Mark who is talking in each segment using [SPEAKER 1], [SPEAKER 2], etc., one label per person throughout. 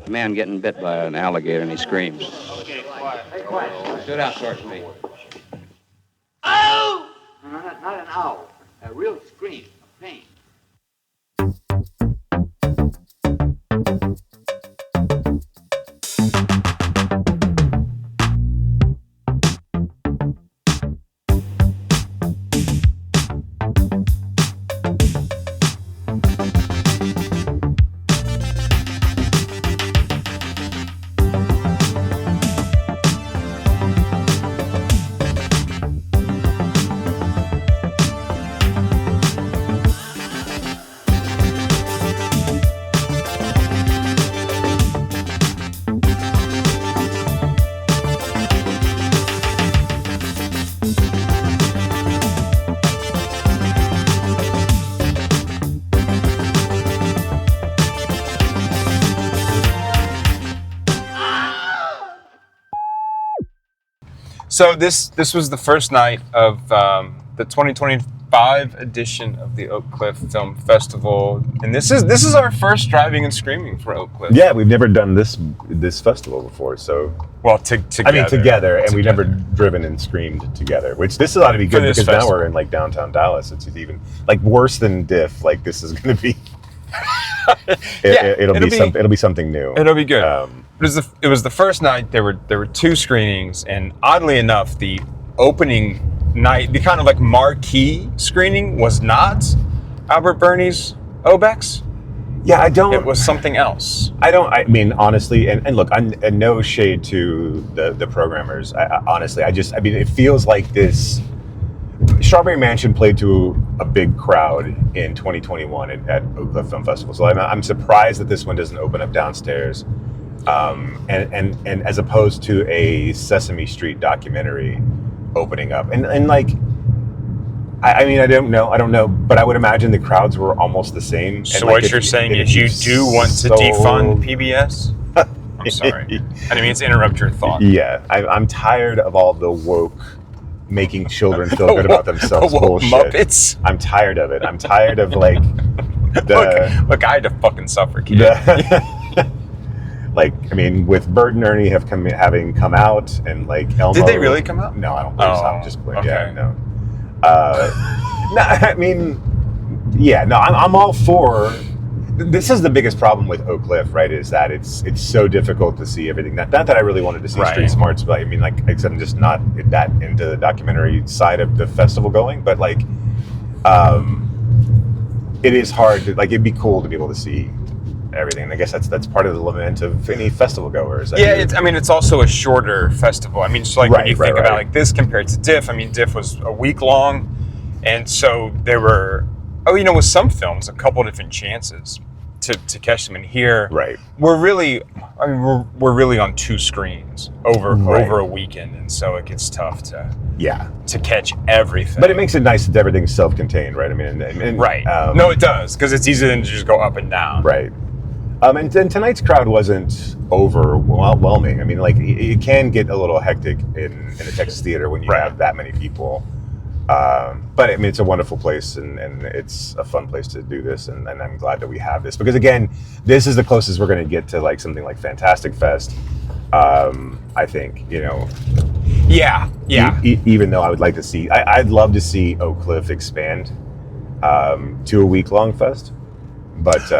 [SPEAKER 1] A man getting bit by an alligator and he screams.
[SPEAKER 2] Okay, quiet. Hey, quiet.
[SPEAKER 1] Sit down, Sergeant.
[SPEAKER 2] Ow! No, not an owl. A real scream of pain.
[SPEAKER 3] So this was the first night of the 2025 edition of the Oak Cliff Film Festival, and this is our first driving and screaming for Oak Cliff.
[SPEAKER 4] Yeah, we've never done this festival before, so
[SPEAKER 3] well, together.
[SPEAKER 4] I mean, together, and we've nenever driven and screamed together. Which this ought to be good because now we're in like downtown Dallas. It's even like worse than Diff. Like this is going to be. It'll be something new.
[SPEAKER 3] It'll be good. It was the first night. There were two screenings, and oddly enough, the opening night, the kind of like marquee screening, was not Albert Birney's Obex.
[SPEAKER 4] Yeah, it
[SPEAKER 3] was something else.
[SPEAKER 4] I mean, honestly, and look, I'm no shade to the programmers. Honestly, it feels like this. Strawberry Mansion played to a big crowd in 2021 at Oak Cliff Film Festival. So I'm surprised that this one doesn't open up downstairs. And as opposed to a Sesame Street documentary opening up, and like, I mean, I don't know, but I would imagine the crowds were almost the same.
[SPEAKER 3] So what you're saying is you do want to defund PBS? I'm sorry, I didn't mean to interrupt your thought.
[SPEAKER 4] Yeah, I'm tired of all the woke making children feel good about themselves bullshit.
[SPEAKER 3] Muppets.
[SPEAKER 4] I'm tired of it. I'm tired of like
[SPEAKER 3] look, I had to fucking suffocate.
[SPEAKER 4] Like, I mean, with Bert and Ernie having come out, and like Elmo.
[SPEAKER 3] Did they really come out?
[SPEAKER 4] No, I don't think so. I'm just playing.
[SPEAKER 3] Okay.
[SPEAKER 4] Yeah, no. No, I mean, yeah, no, I'm all for. This is the biggest problem with Oak Cliff, right? Is that it's so difficult to see everything. Not that I really wanted to see Street Smarts, but I mean, like I'm just not that into the documentary side of the festival going. But like, it is hard to, like, it'd be cool to be able to see everything. And I guess that's part of the lament of any festival goers.
[SPEAKER 3] It's also a shorter festival. I mean, just like when you think about like this compared to Diff, I mean, Diff was a week long, and so there were, with some films, a couple different chances to catch them. And here, we're really on two screens over a weekend, and so it gets tough to catch everything.
[SPEAKER 4] But it makes it nice that everything's self-contained, right? I mean,
[SPEAKER 3] no, it does, because it's easier than to just go up and down.
[SPEAKER 4] Right. And tonight's crowd wasn't overwhelming. I mean, like, it can get a little hectic in a Texas theater when you have that many people. But I mean, it's a wonderful place, and it's a fun place to do this, and I'm glad that we have this, because again, this is the closest we're going to get to like something like Fantastic Fest. I think,
[SPEAKER 3] Yeah.
[SPEAKER 4] Even though I would like to see, I'd love to see Oak Cliff expand to a week-long fest, but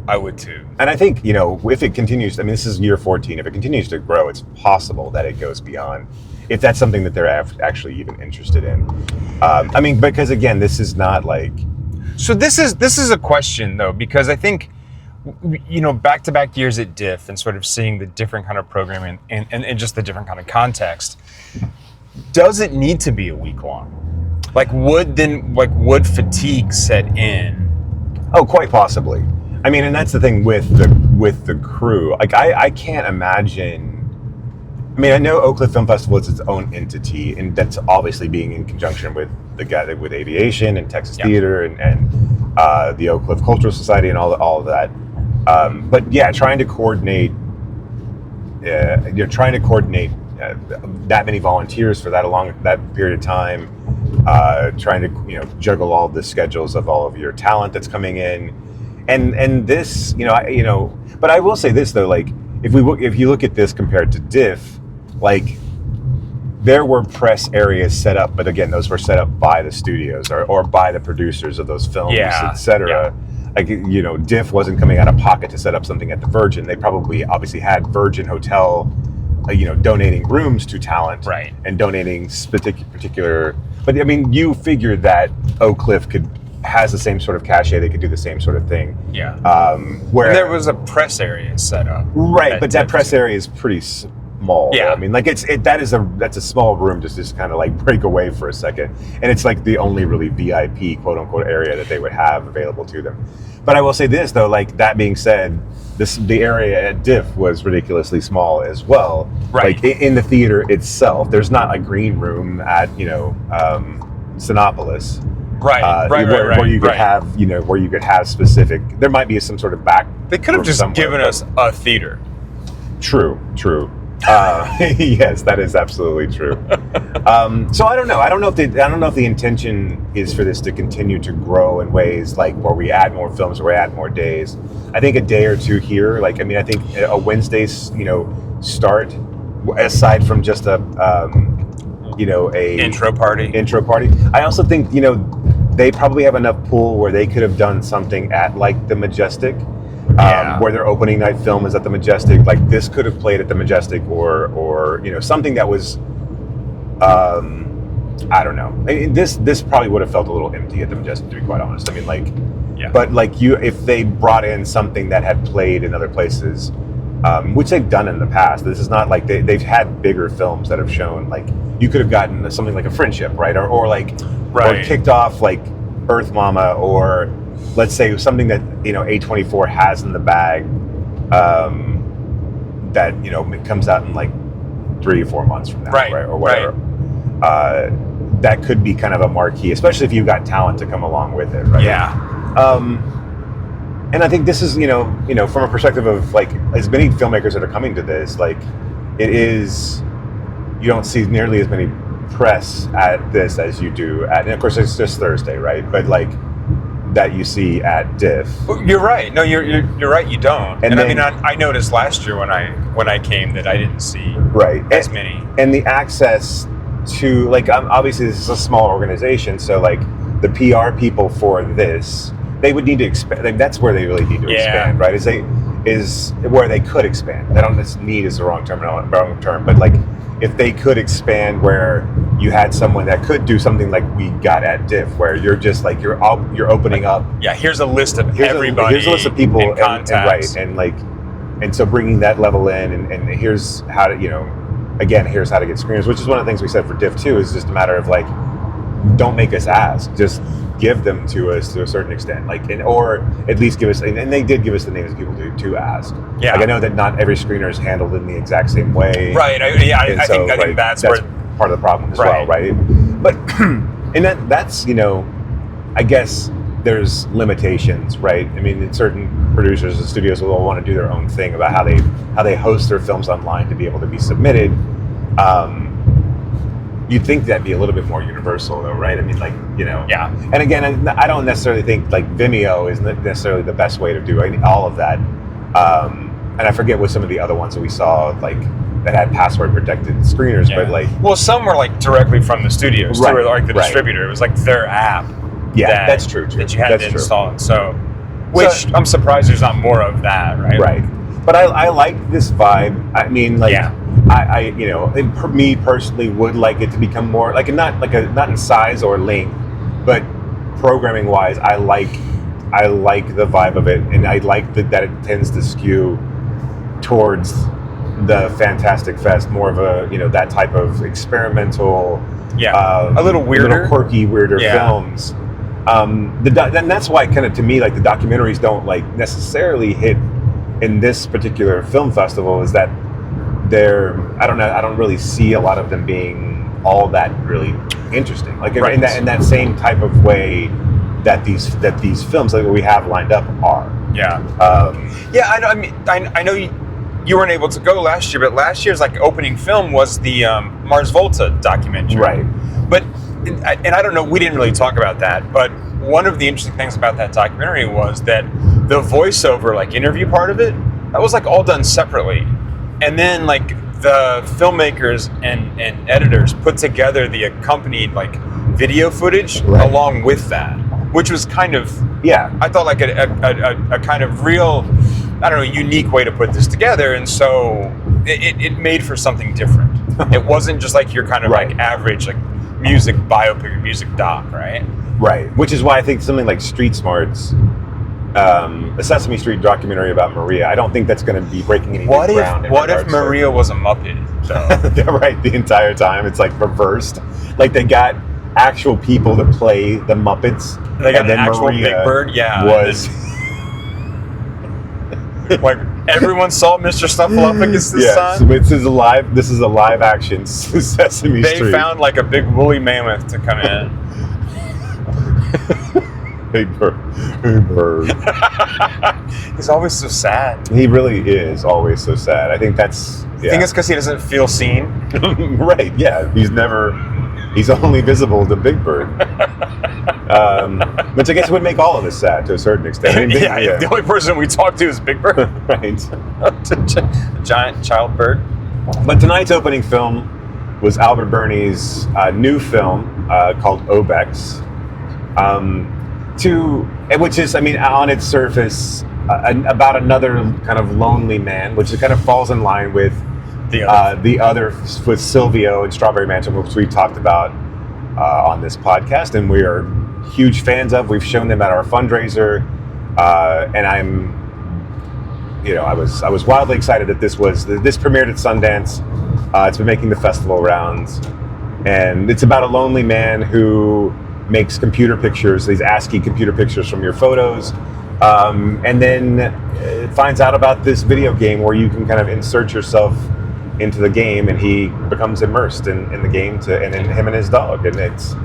[SPEAKER 3] I would too.
[SPEAKER 4] And I think, if it continues, I mean, this is year 14. If it continues to grow, it's possible that it goes beyond, if that's something that they're actually even interested in. I mean, because again, this is not like.
[SPEAKER 3] So this is a question though, because I think, back-to-back years at Diff and sort of seeing the different kind of programming and just the different kind of context, does it need to be a week long? Like, would fatigue set in?
[SPEAKER 4] Oh, quite possibly. I mean, and that's the thing with the crew. Like, I can't imagine. I mean, I know Oak Cliff Film Festival is its own entity, and that's obviously being in conjunction with the guy with aviation and Texas Theater and the Oak Cliff Cultural Society and all of that. But yeah, trying to coordinate. You're trying to coordinate that many volunteers for that period of time. Trying to juggle all the schedules of all of your talent that's coming in. And this, but But I will say this though, like if you look at this compared to Diff, like there were press areas set up, but again, those were set up by the studios or by the producers of those films, etc.
[SPEAKER 3] Yeah.
[SPEAKER 4] Like, you know, Diff wasn't coming out of pocket to set up something at the Virgin. They probably obviously had Virgin Hotel, you know, donating rooms to talent,
[SPEAKER 3] right,
[SPEAKER 4] and donating particular. But I mean, you figured that Oak Cliff has the same sort of cachet. They could do the same sort of thing.
[SPEAKER 3] Yeah.
[SPEAKER 4] Where
[SPEAKER 3] and there was a press area set up.
[SPEAKER 4] Right, but that press area is pretty small.
[SPEAKER 3] Yeah.
[SPEAKER 4] I mean, like that's a small room to just kind of like break away for a second, and it's like the only really VIP quote unquote area that they would have available to them. But I will say this though, like that being said, the area at Diff was ridiculously small as well.
[SPEAKER 3] Right.
[SPEAKER 4] Like in the theater itself, there's not a green room at Sinopolis.
[SPEAKER 3] Right,
[SPEAKER 4] where you could have, you know, where you could have specific. There might be some sort of back.
[SPEAKER 3] They could have just given us a theater.
[SPEAKER 4] True. Yes, that is absolutely true. So I don't know. I don't know if the intention is for this to continue to grow in ways like where we add more films or we add more days. I think a day or two here. Like, I mean, I think a Wednesday's, you know, start aside from just a
[SPEAKER 3] intro party.
[SPEAKER 4] I also think, you know, they probably have enough pool where they could have done something at like the Majestic. Where their opening night film is at the Majestic. Like this could have played at the Majestic or you know, something that was I don't know. I mean, this probably would have felt a little empty at the Majestic, to be quite honest. I mean, like, but like if they brought in something that had played in other places, which they've done in the past. This is not like they've had bigger films that have shown, like you could have gotten something like a Friendship, right? Or kicked off like Earth Mama, or let's say something that, you know, A24 has in the bag, that, you know, it comes out in like 3 or 4 months from now, right? Or whatever. Right. That could be kind of a marquee, especially if you've got talent to come along with it, right?
[SPEAKER 3] Yeah.
[SPEAKER 4] And I think this is, you know, from a perspective of like as many filmmakers that are coming to this, like it is, you don't see nearly as many press at this as you do at, and of course it's just Thursday, right? But like that you see at Diff.
[SPEAKER 3] You're right. No, you're right. You don't. And
[SPEAKER 4] then,
[SPEAKER 3] I mean, I noticed last year when I came that I didn't see as many.
[SPEAKER 4] And the access to, like, obviously this is a small organization, so like the PR people for this, they would need to expand. Like, that's where they really need to expand, right? Is where they could expand. I don't know, need is the wrong term, but like if they could expand where you had someone that could do something like we got at Diff, where you're just like you're opening up.
[SPEAKER 3] Yeah, here's a list of everybody.
[SPEAKER 4] Here's a list of people,
[SPEAKER 3] and contacts.
[SPEAKER 4] And so bringing that level in, and here's how to, you know, again, here's how to get screeners, which is one of the things we said for Diff too. Is just a matter of like, don't make us ask, just give them to us to a certain extent, like, or at least give us, and they did give us the names of people to ask.
[SPEAKER 3] Yeah,
[SPEAKER 4] like I know that not every screener is handled in the exact same way.
[SPEAKER 3] Right. I think that's where
[SPEAKER 4] part of the problem as well, right? But and that's, you know, I guess there's limitations, right? I mean, certain producers and studios will all want to do their own thing about how they host their films online to be able to be submitted. You'd think that'd be a little bit more universal, though, right? I mean, like, you know.
[SPEAKER 3] Yeah.
[SPEAKER 4] And again, I don't necessarily think like Vimeo is necessarily the best way to do all of that. And I forget what some of the other ones that we saw, like, that had password protected screeners, but like,
[SPEAKER 3] well, some were like directly from the studios, right? Or like the distributor. It was like their app.
[SPEAKER 4] Yeah, that's true.
[SPEAKER 3] That you had to install it. So, which I'm surprised there's not more of that, right?
[SPEAKER 4] Right. But I like this vibe. I mean, like, I you know, me personally would like it to become more like not in size or length, but programming wise, I like the vibe of it, and I like that it tends to skew towards the Fantastic Fest, more of a, you know, that type of experimental,
[SPEAKER 3] a little weirder,
[SPEAKER 4] little quirky, weirder films. And that's why, kind of, to me, like the documentaries don't like necessarily hit in this particular film festival. Is that I don't really see a lot of them being all that really interesting. Like in that same type of way that these films like we have lined up are. I know you weren't able to go last year, but last year's like opening film was the Mars Volta documentary. Right.
[SPEAKER 3] But, and I don't know, we didn't really talk about that, but one of the interesting things about that documentary was that the voiceover, like interview part of it, that was like all done separately, and then like the filmmakers and editors put together the accompanied like video footage along with that, which was kind of I thought like a kind of real, I don't know, unique way to put this together, and so it made for something different. It wasn't just like your kind of like average like music biopic or music doc, right?
[SPEAKER 4] Right, which is why I think something like Street Smarts, a Sesame Street documentary about Maria, I don't think that's going to be breaking any new ground.
[SPEAKER 3] What if Maria was a Muppet?
[SPEAKER 4] Right, the entire time it's like reversed. Like they got actual people to play the Muppets.
[SPEAKER 3] They got an actual
[SPEAKER 4] Maria
[SPEAKER 3] Big Bird,
[SPEAKER 4] was
[SPEAKER 3] like everyone saw Mr. Snuffleupagus this time.
[SPEAKER 4] So this is a live action Sesame Street.
[SPEAKER 3] They found like a big woolly mammoth to come in.
[SPEAKER 4] Hey bird.
[SPEAKER 3] He's always so sad.
[SPEAKER 4] He really is always so sad. I think that's.
[SPEAKER 3] I think it's because he doesn't feel seen.
[SPEAKER 4] Right. Yeah. He's only visible to Big Bird. Which I guess would make all of us sad to a certain extent. I mean,
[SPEAKER 3] the only person we talk to is Big Bird.
[SPEAKER 4] Right.
[SPEAKER 3] Giant child bird.
[SPEAKER 4] But tonight's opening film was Albert Birney's new film called Obex. Which is, I mean, on its surface, about another kind of lonely man, which kind of falls in line with the other with Silvio and Strawberry Mansion, which we talked about on this podcast, and we are huge fans of. We've shown them at our fundraiser, and I was wildly excited that this premiered at Sundance. It's been making the festival rounds, and it's about a lonely man who makes computer pictures, these ASCII computer pictures from your photos, and then finds out about this video game where you can kind of insert yourself into the game, and he becomes immersed in the game, and in him and his dog, and it's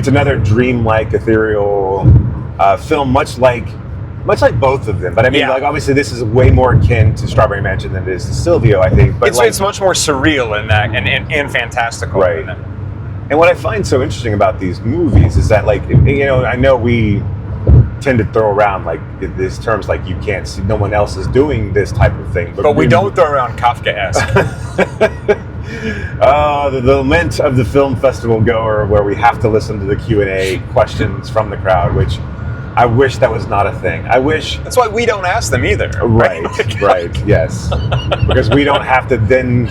[SPEAKER 4] another dreamlike, ethereal film, much like both of them. But I mean, like obviously, this is way more akin to Strawberry Mansion than it is to Silvio, I think. But
[SPEAKER 3] it's much more surreal in that, and fantastical,
[SPEAKER 4] right? In that. And what I find so interesting about these movies is that, like, I know we tend to throw around like these terms like you can't see, no one else is doing this type of thing,
[SPEAKER 3] but we don't throw around Kafka-esque.
[SPEAKER 4] The lament of the film festival goer, where we have to listen to the Q&A questions from the crowd, which I wish that was not a thing. I wish
[SPEAKER 3] that's why we don't ask them either.
[SPEAKER 4] Right, yes, because we don't have to then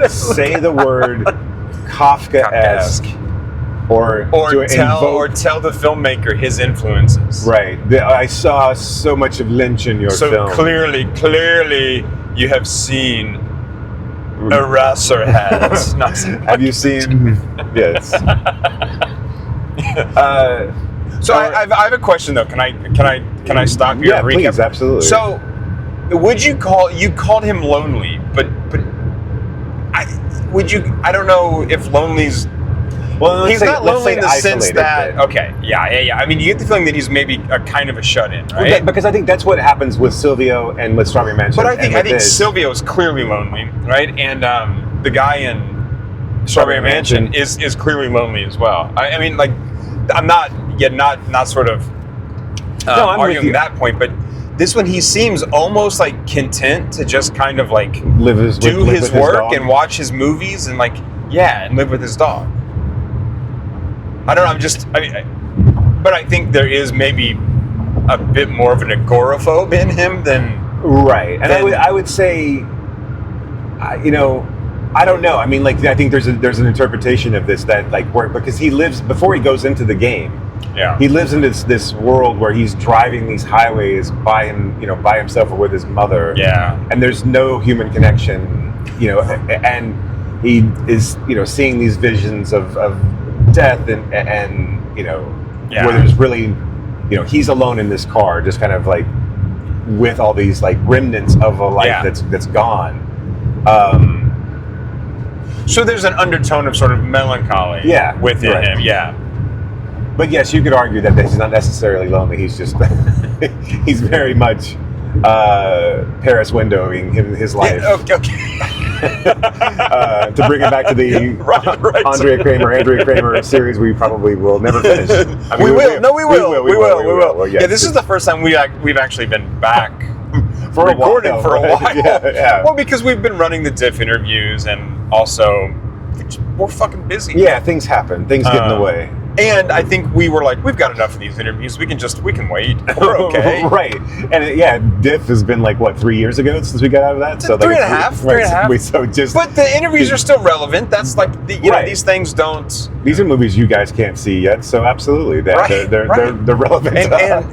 [SPEAKER 4] say the word Kafka-esque. Or tell the filmmaker his influences. Right. I saw so much of Lynch in your film.
[SPEAKER 3] So clearly, you have seen Eraserhead.
[SPEAKER 4] Have you seen? Yes.
[SPEAKER 3] I have a question though. Can I stop you?
[SPEAKER 4] Yeah, please, absolutely.
[SPEAKER 3] So, would you called him lonely, but I don't know if lonely's.
[SPEAKER 4] Well,
[SPEAKER 3] he's not lonely in the sense that... Okay, yeah. I mean, you get the feeling that he's maybe a kind of a shut-in, right?
[SPEAKER 4] Well, because I think that's what happens with Silvio and with Strawberry Mansion.
[SPEAKER 3] But I think Silvio is clearly lonely, right? And the guy in Strawberry Mansion is clearly lonely as well. I mean, like, I'm not sort of arguing that point, but this one, he seems almost like content to just kind of like do his work and watch his movies and like, and live with his dog. I don't know. But I think there is maybe a bit more of an agoraphobe in him than
[SPEAKER 4] right. And I would say, I don't know. I mean, like, I think there's an interpretation of this that like because he lives before he goes into the game.
[SPEAKER 3] Yeah.
[SPEAKER 4] He lives in this world where he's driving these highways by himself or with his mother. Yeah. And there's no human connection, and he is seeing these visions of death and where there's really he's alone in this car just kind of like with all these like remnants of a life that's gone.
[SPEAKER 3] So there's an undertone of sort of melancholy within him.
[SPEAKER 4] But yes, you could argue that he's not necessarily lonely. He's just he's very much Paris windowing his life. To bring it back to the Andrea Kramer series, we probably will never finish.
[SPEAKER 3] We will. Well, yeah, this is the first time we've actually been back
[SPEAKER 4] for
[SPEAKER 3] recorded
[SPEAKER 4] a while,
[SPEAKER 3] for a
[SPEAKER 4] right?
[SPEAKER 3] while.
[SPEAKER 4] Yeah.
[SPEAKER 3] Well, because we've been running the diff interviews, and also we're fucking busy.
[SPEAKER 4] Yeah, things happen. Things get in the way.
[SPEAKER 3] And I think we were like, we've got enough of these interviews. We can wait. We're okay.
[SPEAKER 4] Right. And diff has been like, what, 3 years ago since we got out of that? So
[SPEAKER 3] three and a half.
[SPEAKER 4] So just.
[SPEAKER 3] But the interviews are still relevant. That's like, you know, these things don't.
[SPEAKER 4] These are movies you guys can't see yet, so absolutely. They're relevant.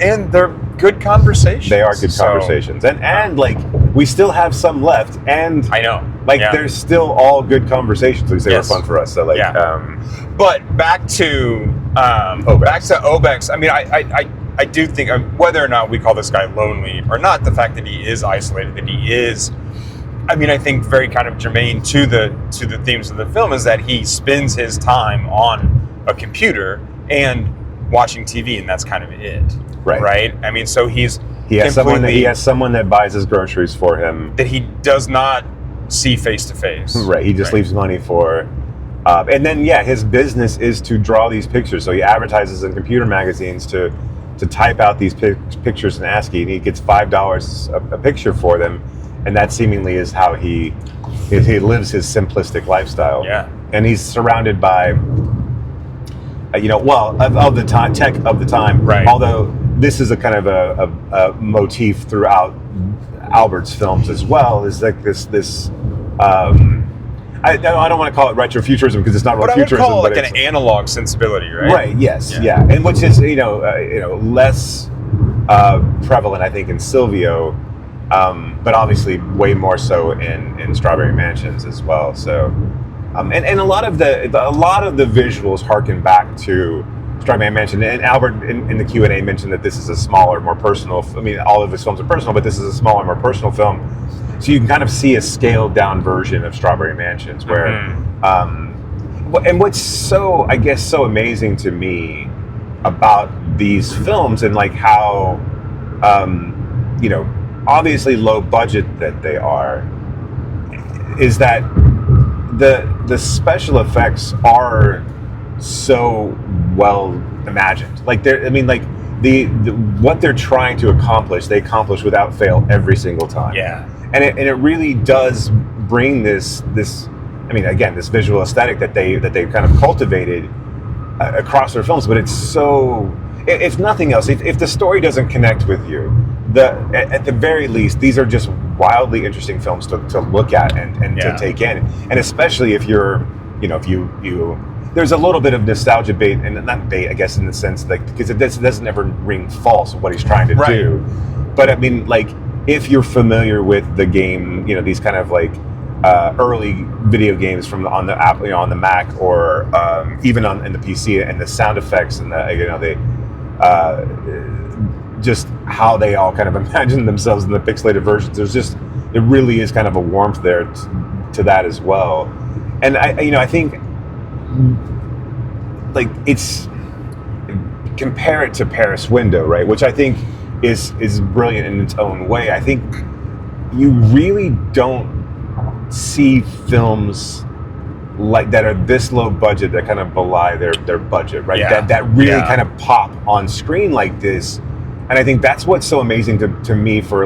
[SPEAKER 3] And they're good conversations.
[SPEAKER 4] They are good conversations. And like, we still have some left. And
[SPEAKER 3] I know.
[SPEAKER 4] Like, they're still all good conversations. At least they were fun for us. So, like,
[SPEAKER 3] but back to Obex. I mean, I do think whether or not we call this guy lonely or not, the fact that he is isolated, that he is, I mean, I think very kind of germane to the themes of the film is that he spends his time on a computer and watching TV, and that's kind of it. Right. I mean, so he has someone that buys his groceries for him that he does not see face to face.
[SPEAKER 4] Right. He just leaves money for. And then, his business is to draw these pictures. So he advertises in computer magazines to type out these pictures in ASCII, and he gets $5 a picture for them. And that seemingly is how he lives his simplistic lifestyle.
[SPEAKER 3] Yeah.
[SPEAKER 4] And he's surrounded by, of the time, tech of the time. Right. Although this is a kind of a motif throughout Albert's films as well, is like this. I don't want to call it retrofuturism because it's not real futurism.
[SPEAKER 3] But I would call it like an analog sensibility, right?
[SPEAKER 4] Right. Yes. Yeah. And which is less prevalent, I think, in Silvio, but obviously way more so in Strawberry Mansions as well. So, and a lot of the visuals harken back to Strawberry Mansion. And Albert in the Q&A mentioned that this is a smaller, more personal. I mean, all of his films are personal, but this is a smaller, more personal film. So you can kind of see a scaled down version of Strawberry Mansions where, and what's so amazing to me about these films and like how, obviously low budget that they are, is that the special effects are so well imagined. Like the what they're trying to accomplish, they accomplish without fail every single time.
[SPEAKER 3] Yeah.
[SPEAKER 4] And it really does bring this visual aesthetic that they kind of cultivated across their films. But it's so, if nothing else, if the story doesn't connect with you, at the very least, these are just wildly interesting films to look at and to take in. And especially if you're, if you there's a little bit of nostalgia bait, and not bait, I guess, in the sense that because it doesn't ever ring false what he's trying to do. But I mean, like, if you're familiar with the game, these kind of like early video games from on the app, on the Mac or even in the PC, and the sound effects and just how they all kind of imagine themselves in the pixelated versions. It really is kind of a warmth there to that as well. And I think like compare it to Paris Window, right? Which I think is brilliant in its own way. I think you really don't see films like that are this low budget that kind of belie their budget, right? That really kind of pop on screen like this. And I think that's what's so amazing to me for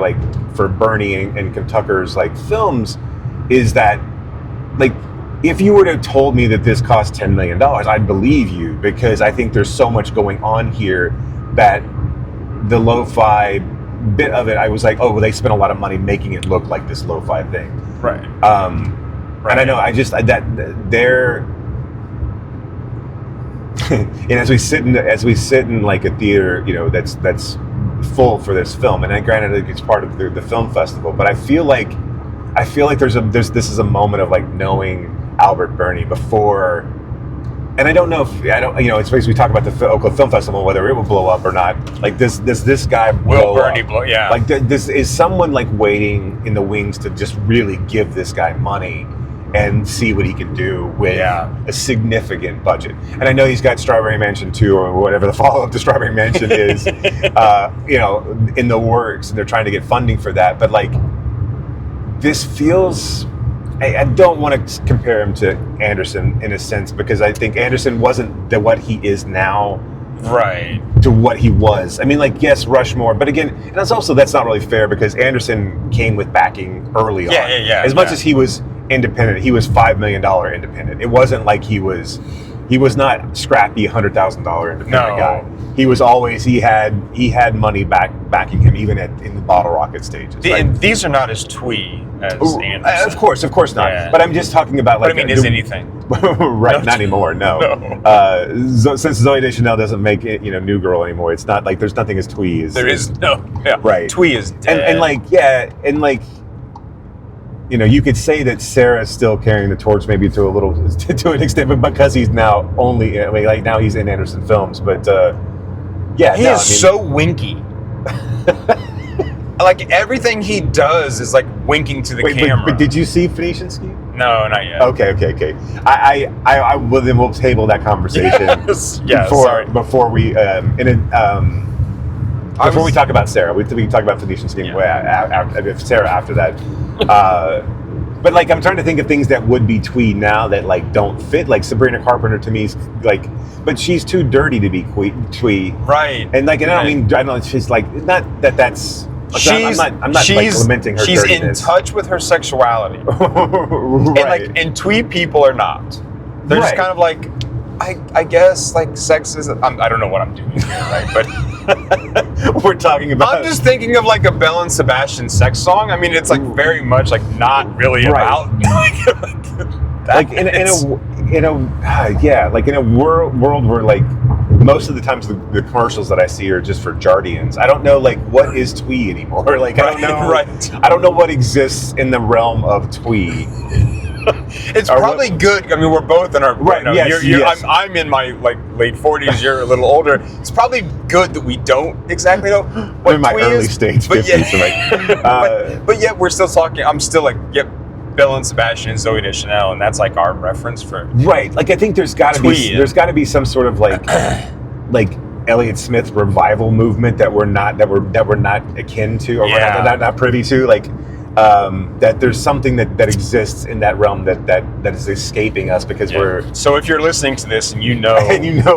[SPEAKER 4] Birney and Tucker's like films, is that like, if you were to have told me that this cost $10 million, I'd believe you, because I think there's so much going on here that the lo-fi bit of it, I was like, oh, well, they spent a lot of money making it look like this lo-fi thing.
[SPEAKER 3] Right.
[SPEAKER 4] And I know, they're, and as we sit in like a theater, that's full for this film, and then granted it's part of the film festival, but I feel like this is a moment of like knowing Albert Birney before, and I don't know if it's basically we talk about the Oakland Film Festival, whether it will blow up or not. Like this guy
[SPEAKER 3] will Birney blow? Yeah.
[SPEAKER 4] Like this is someone like waiting in the wings to just really give this guy money and see what he can do with a significant budget. And I know he's got Strawberry Mansion 2 or whatever the follow-up to Strawberry Mansion is, in the works, and they're trying to get funding for that. But like, this feels, I don't want to compare him to Anderson in a sense, because I think Anderson wasn't what he is now
[SPEAKER 3] right
[SPEAKER 4] to what he was. I mean, like, yes, Rushmore, but again, and that's not really fair because Anderson came with backing early on.
[SPEAKER 3] Yeah.
[SPEAKER 4] As much as he was independent, he was $5 million independent. It wasn't like he was not scrappy $100,000 independent guy. He was always he had money backing him even in the Bottle Rocket stages.
[SPEAKER 3] And these are not as twee as Anderson.
[SPEAKER 4] Of course not. Yeah. But I'm just talking about like.
[SPEAKER 3] But I mean, is anything?
[SPEAKER 4] Right, not anymore. No. Since Zooey Deschanel doesn't make it, New Girl anymore, it's not like there's nothing as twee as.
[SPEAKER 3] There is no. Yeah.
[SPEAKER 4] Right.
[SPEAKER 3] Twee is dead.
[SPEAKER 4] You could say that Sarah's still carrying the torch, maybe to an extent, but because he's now now he's in Anderson films, but
[SPEAKER 3] he is so winky. Like everything he does is like winking to the camera.
[SPEAKER 4] But did you see Phoenician Scheme?
[SPEAKER 3] No, not yet.
[SPEAKER 4] Okay. Then we'll table that conversation. Before we before we talk about Sarah, we can talk about Phoenician Scheme Sarah after that. But like I'm trying to think of things that would be twee now that like don't fit. Like Sabrina Carpenter to me is like, but she's too dirty to be twee.
[SPEAKER 3] Right.
[SPEAKER 4] And like, and I don't know. She's like not that. That's. I'm not like lamenting her
[SPEAKER 3] She's
[SPEAKER 4] dirtiness.
[SPEAKER 3] in touch with her sexuality.
[SPEAKER 4] Right.
[SPEAKER 3] And twee people are not. They're just kind of like, I guess like sex is. I don't know what I'm doing here, right? But
[SPEAKER 4] we're talking about.
[SPEAKER 3] I'm just thinking of like a Belle and Sebastian sex song. I mean, it's like very much like not really about.
[SPEAKER 4] Like in a world where like most of the times the commercials that I see are just for Jardians. I don't know like what is twee anymore. Like I don't know.
[SPEAKER 3] Right.
[SPEAKER 4] I don't know what exists in the realm of twee.
[SPEAKER 3] It's probably good. I mean, we're both in our
[SPEAKER 4] Yes.
[SPEAKER 3] I'm in my like late 40s. You're a little older. It's probably good that we don't exactly know what
[SPEAKER 4] I'm in my
[SPEAKER 3] twee
[SPEAKER 4] early
[SPEAKER 3] is,
[SPEAKER 4] stage.
[SPEAKER 3] But
[SPEAKER 4] 50s,
[SPEAKER 3] but yet we're still talking. I'm still like, yep. Bill and Sebastian and Zooey Deschanel, and that's like our reference for
[SPEAKER 4] Like I think there's got to be some sort of like Elliott Smith revival movement that we're not akin to or we're not privy to. Like that there's something that exists in that realm that is escaping us because we're.
[SPEAKER 3] So if you're listening to this and you know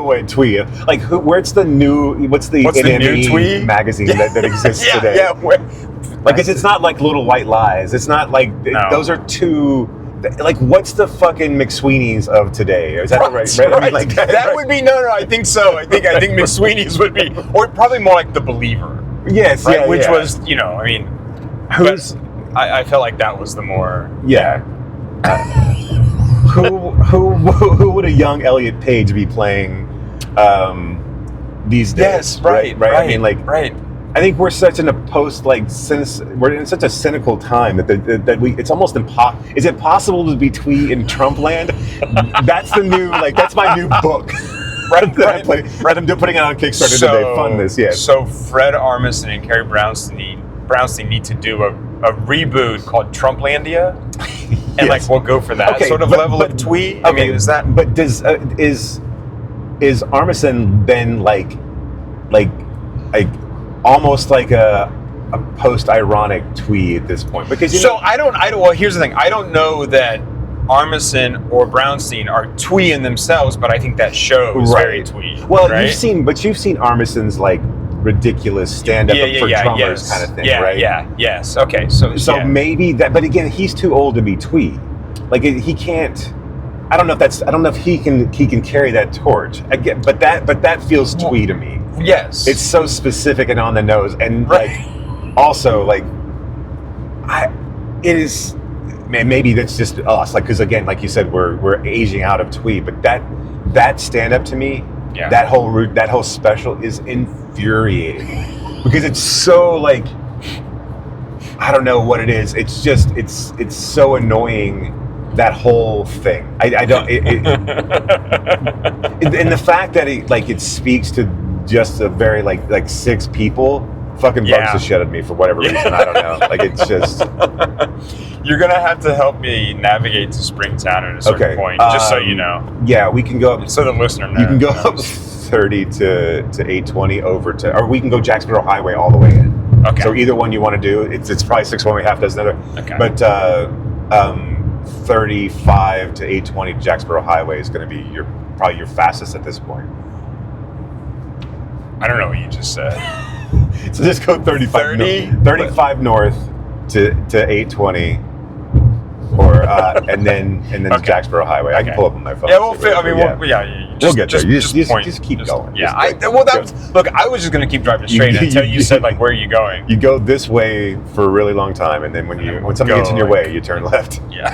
[SPEAKER 4] what twee, like what's the new twee magazine that exists today? Like it's not like Little White Lies. It's not like those are two. Like what's the fucking McSweeney's of today? Is that right?
[SPEAKER 3] I mean, like that would be no. I think so. I think McSweeney's would be, or probably more like The Believer.
[SPEAKER 4] Yes,
[SPEAKER 3] right? Which was I mean, I felt like that was the more
[SPEAKER 4] who would a young Elliot Page be playing these days?
[SPEAKER 3] Yes, right.
[SPEAKER 4] I mean, like
[SPEAKER 3] right.
[SPEAKER 4] I think we're such in a we're in such a cynical time that it's almost impossible. Is it possible to be twee in Trump land? That's the new that's my new book. Right. I'm putting it on Kickstarter today. Fund this, yes.
[SPEAKER 3] So Fred Armisen and Carrie Brownstein need to do a reboot called Trumplandia, and like we'll go for that level of twee. I mean, is that?
[SPEAKER 4] But is Armisen then like almost like a post-ironic twee at this point? Because
[SPEAKER 3] I don't. Well, here's the thing. I don't know that Armisen or Brownstein are twee in themselves, but I think that show is very twee.
[SPEAKER 4] Well, you've seen Armisen's like ridiculous stand-up for drummers kind of thing, right?
[SPEAKER 3] Yes. Okay. So
[SPEAKER 4] maybe that, but again, he's too old to be twee. Like he can't. I don't know if he can carry that torch. But that feels twee to me.
[SPEAKER 3] Yes.
[SPEAKER 4] It's so specific and on the nose, and like also like it is. Man, maybe that's just us. Like because again, like you said, we're aging out of twee. But that stand-up to me. Yeah. That whole special is infuriating because it's so like I don't know what it is. It's just it's so annoying, that whole thing. I don't and the fact that it speaks to just a very like six people fucking bugs the shit out of me for whatever reason. I don't know. Like it's just.
[SPEAKER 3] You're gonna have to help me navigate to Springtown at a certain point, just so you know.
[SPEAKER 4] Yeah, we can go up.
[SPEAKER 3] So the listener knows.
[SPEAKER 4] You can go up 30 to 820 over to, or we can go Jacksboro Highway all the way in.
[SPEAKER 3] Okay.
[SPEAKER 4] So either one you want to do, it's probably 6 one way, half dozen other.
[SPEAKER 3] Okay.
[SPEAKER 4] But 35 to 820 Jacksboro Highway is going to be probably your fastest at this point.
[SPEAKER 3] I don't know what you just said.
[SPEAKER 4] So just go 35 north to 820, or and then
[SPEAKER 3] Okay.
[SPEAKER 4] Jacksboro Highway. I can pull up on my phone.
[SPEAKER 3] Yeah, we'll get there.
[SPEAKER 4] Just keep going.
[SPEAKER 3] Yeah, look, I was just gonna keep driving straight until you said like, where are you going?
[SPEAKER 4] You go this way for a really long time, and then when something gets in your way, you turn left.
[SPEAKER 3] Yeah.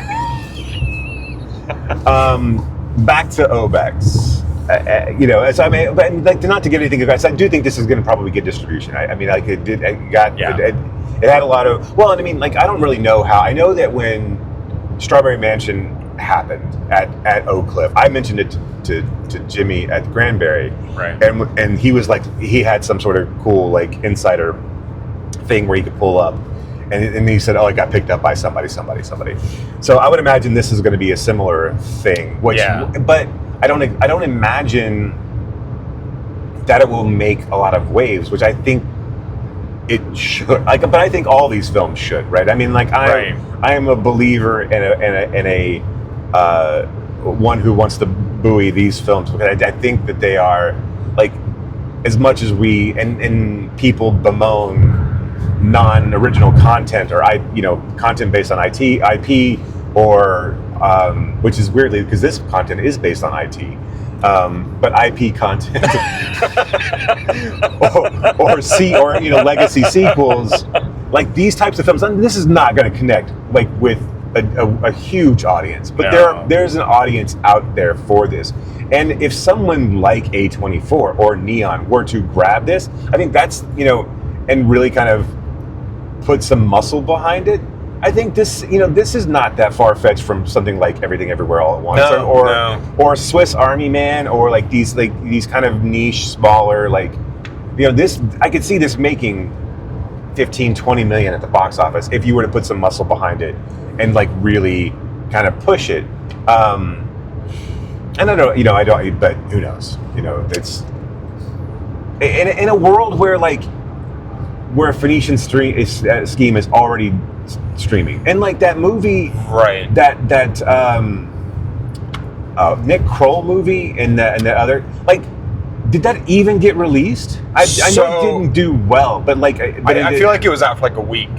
[SPEAKER 4] Back to Obex. But not to get anything advanced, I do think this is going to probably get distribution. It had a lot of, well, and I mean, like, I don't really know how. I know that when Strawberry Mansion happened at Oak Cliff, I mentioned it to Jimmy at Granbury,
[SPEAKER 3] right?
[SPEAKER 4] And he was like, he had some sort of cool like insider thing where he could pull up, and he said, oh, it got picked up by somebody. So I would imagine this is going to be a similar thing. But I don't imagine that it will make a lot of waves, which I think it should. But I think all these films should, right? I mean, like I am a believer in a one who wants to buoy these films, because I think that they are, like, as much as we and people bemoan non-original content or content based on IP or which is weirdly because this content is based on IT, but IP content or legacy sequels, like these types of films. And this is not going to connect like with a huge audience, but there's an audience out there for this. And if someone like A24 or Neon were to grab this, I think that's and really kind of put some muscle behind it, I think this is not that far-fetched from something like Everything Everywhere All at Once, or Swiss Army Man, or like these kind of niche, smaller, like, this, I could see this making 15-20 million at the box office if you were to put some muscle behind it and like really kind of push it. And I don't, but who knows? It's in a world where a Phoenician scheme is already streaming, and like that movie,
[SPEAKER 3] right?
[SPEAKER 4] That Nick Kroll movie and the other, like, did that even get released? I know it didn't do well, but like,
[SPEAKER 3] I feel like it was out for like a week.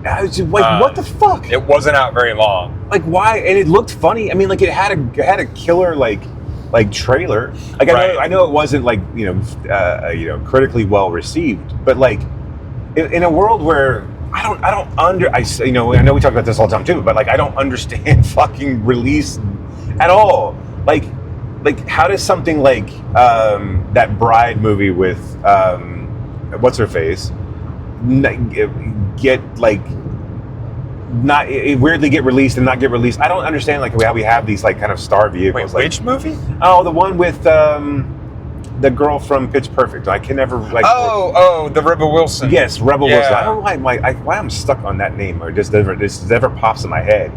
[SPEAKER 4] I was just like, what the fuck?
[SPEAKER 3] It wasn't out very long.
[SPEAKER 4] Like, why? And it looked funny. I mean, like, it had a killer like trailer. Like, I know it wasn't like critically well received, but like in a world where I know we talk about this all the time too, but like I don't understand fucking release at all. Like how does something like that Bride movie with what's her face get like not weirdly get released and not get released? I don't understand like how we have these like kind of star vehicles.
[SPEAKER 3] Wait, which movie?
[SPEAKER 4] Oh, the one with the girl from Pitch Perfect. I can never like.
[SPEAKER 3] The Rebel Wilson.
[SPEAKER 4] Yes, Rebel Wilson. I don't know why I'm stuck on that name, or just never pops in my head.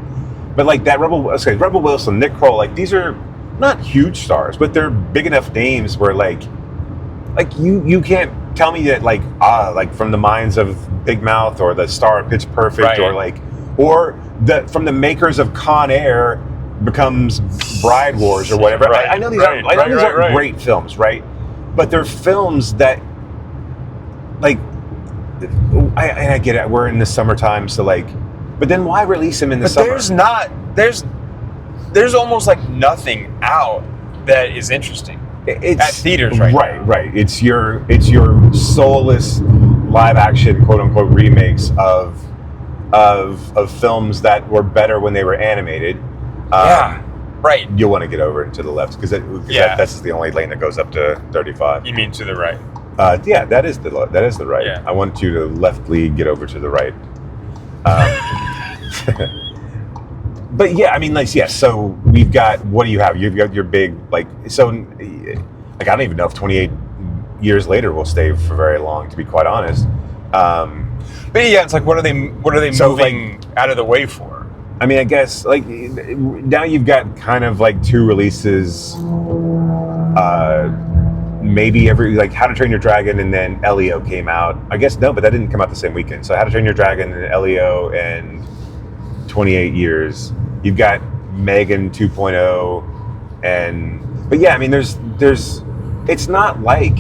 [SPEAKER 4] But like that Rebel Wilson, Nick Kroll, like these are not huge stars, but they're big enough names where like you can't tell me that like from the minds of Big Mouth or the star of Pitch Perfect, or from the makers of Con Air becomes Bride Wars or whatever.
[SPEAKER 3] Right,
[SPEAKER 4] I know these aren't great films, right? But they're films that, like, I get it. We're in the summertime, so like, but then why release them in the summer?
[SPEAKER 3] There's almost like nothing out that is interesting.
[SPEAKER 4] It's
[SPEAKER 3] at theaters right now.
[SPEAKER 4] Right. It's your soulless live action quote unquote remakes of films that were better when they were animated. Right. You'll want to get over to the left because that's the only lane that goes up to 35.
[SPEAKER 3] You mean to the right?
[SPEAKER 4] Yeah, that is the right.
[SPEAKER 3] Yeah.
[SPEAKER 4] I want you to leftly get over to the right. But yeah, I mean, like, yeah. So we've got. What do you have? You've got your big like. So, like, I don't even know if 28 years later will stay for very long. To be quite honest.
[SPEAKER 3] But yeah, it's like, what are they moving out of the way for?
[SPEAKER 4] I mean, I guess like now you've got kind of like two releases, maybe every, like How to Train Your Dragon and then Elio came out. I guess no, but that didn't come out the same weekend. So How to Train Your Dragon and Elio and 28 years. You've got Megan 2.0 but yeah, I mean, there's it's not like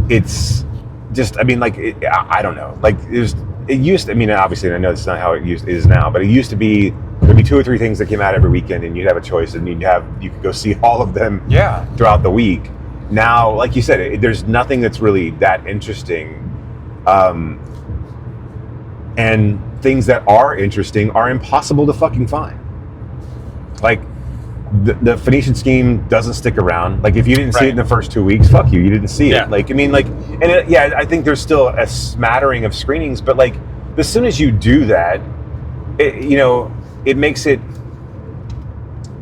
[SPEAKER 4] it's just, I mean, like, I don't know. Like, it used to, I mean, obviously, I know it's not how it is now, but it used to be, there'd be 2 or 3 things that came out every weekend, and you'd have a choice, and you could go see all of them throughout the week. Now, like you said, there's nothing that's really that interesting. And things that are interesting are impossible to fucking find. Like, the Phoenician Scheme doesn't stick around. Like, if you didn't see it in the first 2 weeks, fuck you, you didn't see it. Like, I mean, like, and I think there's still a smattering of screenings, but like, as soon as you do that, it makes it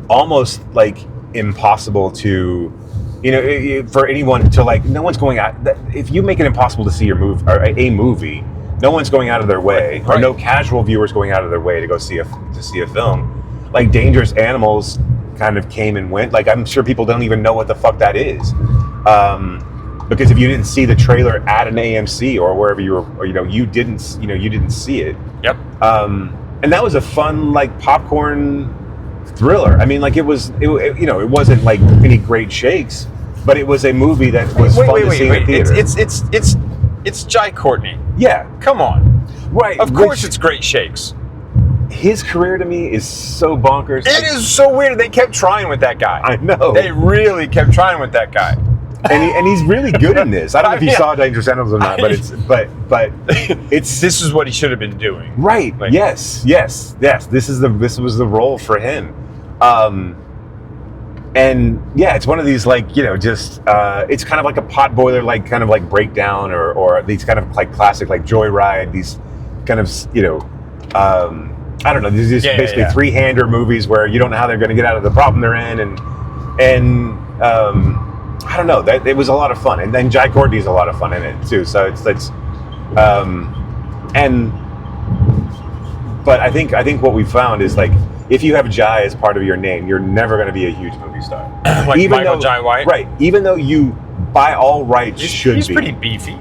[SPEAKER 4] almost like impossible to, for anyone to, like, no one's going out. If you make it impossible to see your a movie, no one's going out of their way, or no casual viewers going out of their way to go see a film. Like, Dangerous Animals kind of came and went. Like, I'm sure people don't even know what the fuck that is, because if you didn't see the trailer at an AMC or wherever you were, or you didn't see it.
[SPEAKER 3] Yep.
[SPEAKER 4] And that was a fun, like, popcorn thriller. I mean, like, it wasn't like any great shakes, but it was a movie that was fun to see in the theater.
[SPEAKER 3] It's Jai Courtney.
[SPEAKER 4] Yeah,
[SPEAKER 3] come on.
[SPEAKER 4] Right.
[SPEAKER 3] Of course, it's great shakes.
[SPEAKER 4] His career to me is so bonkers.
[SPEAKER 3] It is so weird. They kept trying with that guy.
[SPEAKER 4] I know.
[SPEAKER 3] They really kept trying with that guy.
[SPEAKER 4] And he's really good in this. I don't know if you saw Dangerous Animals or not, but
[SPEAKER 3] this is what he should have been doing.
[SPEAKER 4] Right. Like, yes. This was the role for him. And yeah, it's one of these, like, just it's kind of like a potboiler, like, kind of like Breakdown, or these kind of like classic, like, Joyride, these kind of I don't know, these basically three-hander movies where you don't know how they're going to get out of the problem they're in, and I don't know, it was a lot of fun, and then Jai Courtney's a lot of fun in it too. So but I think what we found is, like, if you have Jai as part of your name, you're never going to be a huge movie star.
[SPEAKER 3] Like Michael Jai White?
[SPEAKER 4] Right. Even though you, by all rights, should be.
[SPEAKER 3] He's pretty beefy.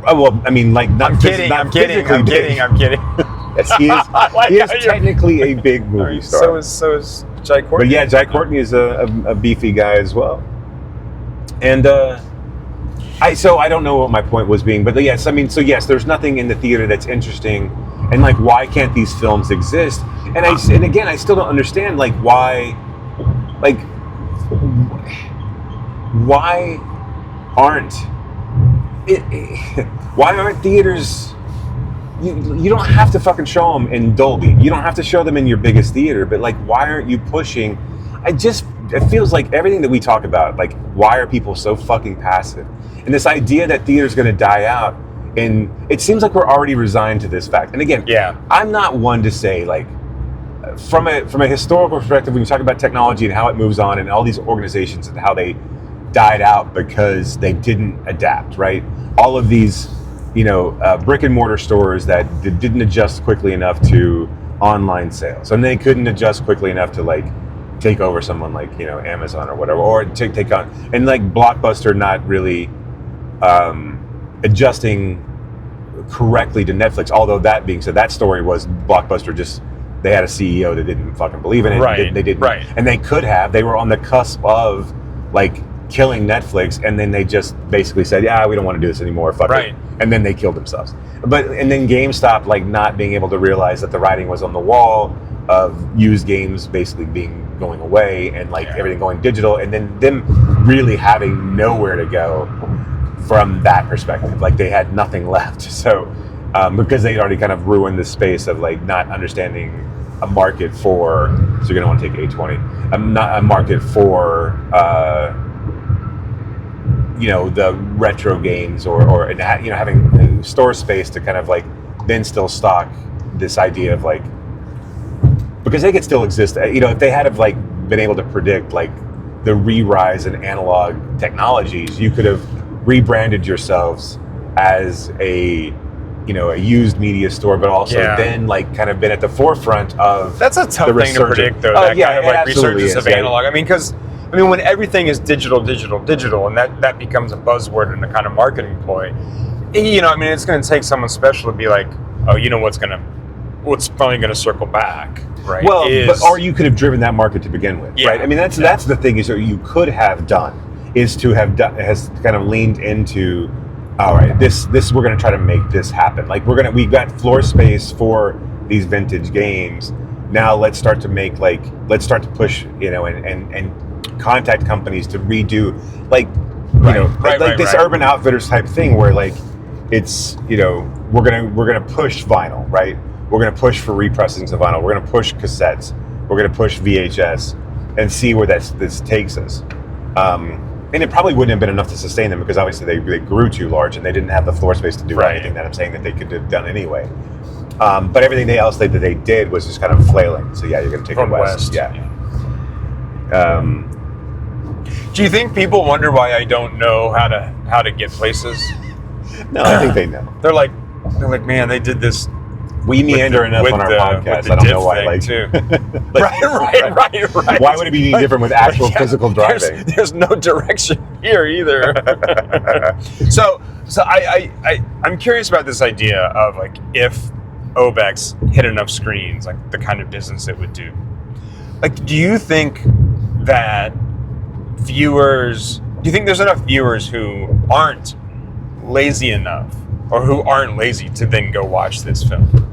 [SPEAKER 4] Oh, well, I mean, like, not
[SPEAKER 3] I'm kidding.
[SPEAKER 4] Yes, he is technically a big movie star.
[SPEAKER 3] So is Jai Courtney.
[SPEAKER 4] But yeah, Jai Courtney is a beefy guy as well. And I don't know what my point was being, but yes, I mean, there's nothing in the theater that's interesting, and, like, why can't these films exist? And again, I still don't understand, like, why aren't theaters? You don't have to fucking show them in Dolby. You don't have to show them in your biggest theater. But, like, why aren't you pushing? It feels like everything that we talk about, like, why are people so fucking passive? And this idea that theater's going to die out, and it seems like we're already resigned to this fact. And again, I'm not one to say, like, from a historical perspective, when you talk about technology and how it moves on, and all these organizations and how they died out because they didn't adapt, right? All of these, brick and mortar stores that didn't adjust quickly enough to online sales, and they couldn't adjust quickly enough to, like, take over someone like, Amazon or whatever, or take on, and, like, Blockbuster not really adjusting correctly to Netflix. Although, that being said, that story was Blockbuster they had a CEO that didn't fucking believe in it.
[SPEAKER 3] Right.
[SPEAKER 4] They didn't.
[SPEAKER 3] Right.
[SPEAKER 4] And they could have. They were on the cusp of, like, killing Netflix, and then they just basically said, "Yeah, we don't want to do this anymore. Fuck it." And then they killed themselves. And then GameStop, like, not being able to realize that the writing was on the wall of used games basically going away, and, like, everything going digital, and then them really having nowhere to go from that perspective. Like, they had nothing left. So because they'd already kind of ruined the space of, like, not understanding a market for, so you're going to want to take A20, not a market for the retro games, or having store space to kind of, like, then still stock this idea of, like, because they could still exist, if they had like been able to predict, like, the re-rise in analog technologies, you could have rebranded yourselves as a used media store, but also then, like, kind of been at the forefront of.
[SPEAKER 3] That's a tough thing to predict, though. That kind of, like, resurgence of analog. I mean, because when everything is digital, and that becomes a buzzword and a kind of marketing ploy, it's going to take someone special to be like, oh, what's probably going to circle back, right?
[SPEAKER 4] Well, or you could have driven that market to begin with, right? I mean, that's the thing, is that you could have done is to have done, has kind of leaned into all right, this we're gonna try to make this happen. Like we got floor space for these vintage games. Now let's start to push, and contact companies to redo, like, this Urban Outfitters type thing where like it's, we're gonna push vinyl, right? We're gonna push for repressings of vinyl. We're gonna push cassettes. We're gonna push VHS and see where this takes us. And it probably wouldn't have been enough to sustain them because obviously they grew too large and they didn't have the floor space to do anything that I'm saying that they could have done anyway. But everything else that they did was just kind of flailing. So yeah, you're going to take it west. Yeah.
[SPEAKER 3] Do you think people wonder why I don't know how to get places?
[SPEAKER 4] No, I think they know.
[SPEAKER 3] They're like, man, they did this.
[SPEAKER 4] We meander enough on our podcast. I don't know why.
[SPEAKER 3] Too.
[SPEAKER 4] Right. Why would it be any different with actual physical driving?
[SPEAKER 3] There's no direction here either. So I'm curious about this idea of like if Obex hit enough screens, like the kind of business it would do. Like, do you think that do you think there's enough viewers who aren't lazy enough or who aren't lazy to then go watch this film?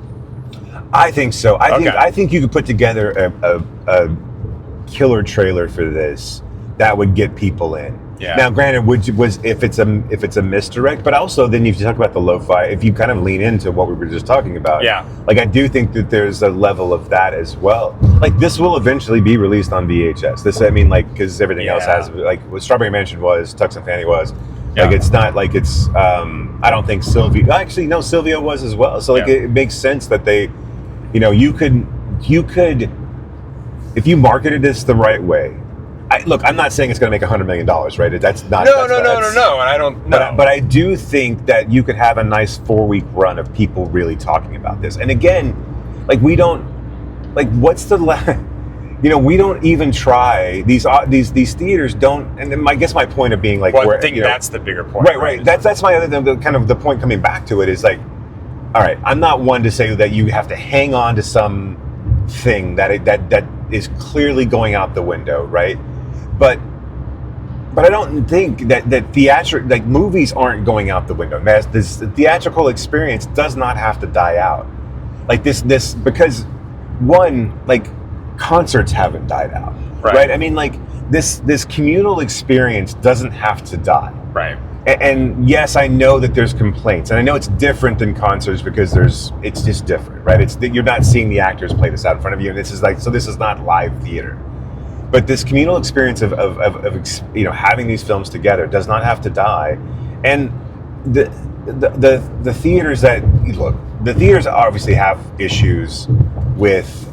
[SPEAKER 4] I think so. I think you could put together a killer trailer for this that would get people in.
[SPEAKER 3] Yeah.
[SPEAKER 4] Now, granted, if it's a misdirect, but also then if you talk about the lo-fi, if you kind of lean into what we were just talking about, like I do think that there's a level of that as well. Like this will eventually be released on VHS. Because everything else has, like what Strawberry Mansion was, Tux and Fanny was. Like it's not like it's. I don't think Sylvia. Actually, no, Sylvia was as well. So like it makes sense that they. You could, if you marketed this the right way. I'm not saying it's going to make $100 million, right? That's not.
[SPEAKER 3] No, and I don't know.
[SPEAKER 4] But I do think that you could have a nice 4-week run of people really talking about this. And again, like we don't, like what's the, we don't even try these theaters don't. And I guess my point of being like,
[SPEAKER 3] I think that's the bigger point.
[SPEAKER 4] Right. That's my other thing. Kind of the point coming back to it is like. All right, I'm not one to say that you have to hang on to some thing that is clearly going out the window, right? But I don't think that theatrical, like movies aren't going out the window. This theatrical experience does not have to die out. Like this because one, like concerts haven't died out, right? I mean, like this communal experience doesn't have to die,
[SPEAKER 3] right?
[SPEAKER 4] And yes, I know that there's complaints, and I know it's different than concerts because it's just different, right? It's that you're not seeing the actors play this out in front of you, and this is not live theater. But this communal experience of having these films together does not have to die, and the theaters that look, the theaters obviously have issues with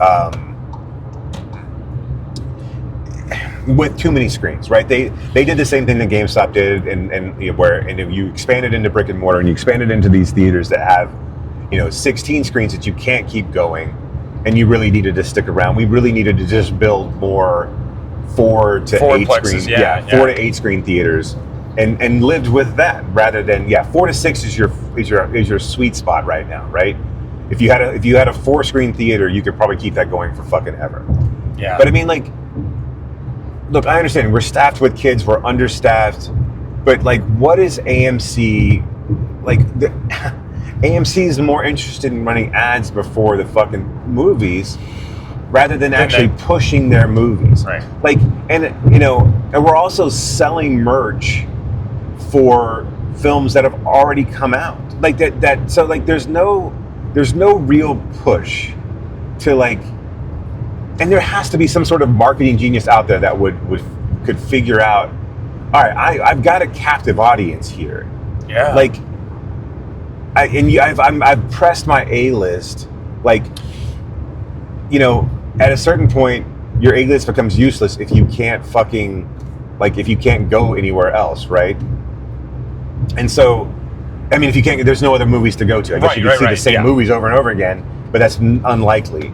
[SPEAKER 4] too many screens, right? They did the same thing that GameStop did, and you expanded into brick and mortar, and you expanded into these theaters that have, 16 screens that you can't keep going, and you really needed to stick around. We really needed to just build more 4 to 8 screen, 4 to 8 screen theaters, and lived with that rather than 4 to 6 is your sweet spot right now, right? If you had a 4 screen theater, you could probably keep that going for fucking ever. Yeah. But I mean, like. Look, I understand we're staffed with kids, we're understaffed, but like, what is AMC like? AMC is more interested in running ads before the fucking movies, rather than actually pushing their movies.
[SPEAKER 3] Right.
[SPEAKER 4] Like, and we're also selling merch for films that have already come out. Like that. So like, there's no real push to like. And there has to be some sort of marketing genius out there that could figure out, all right, I've got a captive audience here.
[SPEAKER 3] Yeah.
[SPEAKER 4] Like, I've pressed my A-list. Like, at a certain point, your A-list becomes useless if you can't if you can't go anywhere else, right? And so, I mean, if you can't, there's no other movies to go to. I guess you can see the same movies over and over again, but that's unlikely.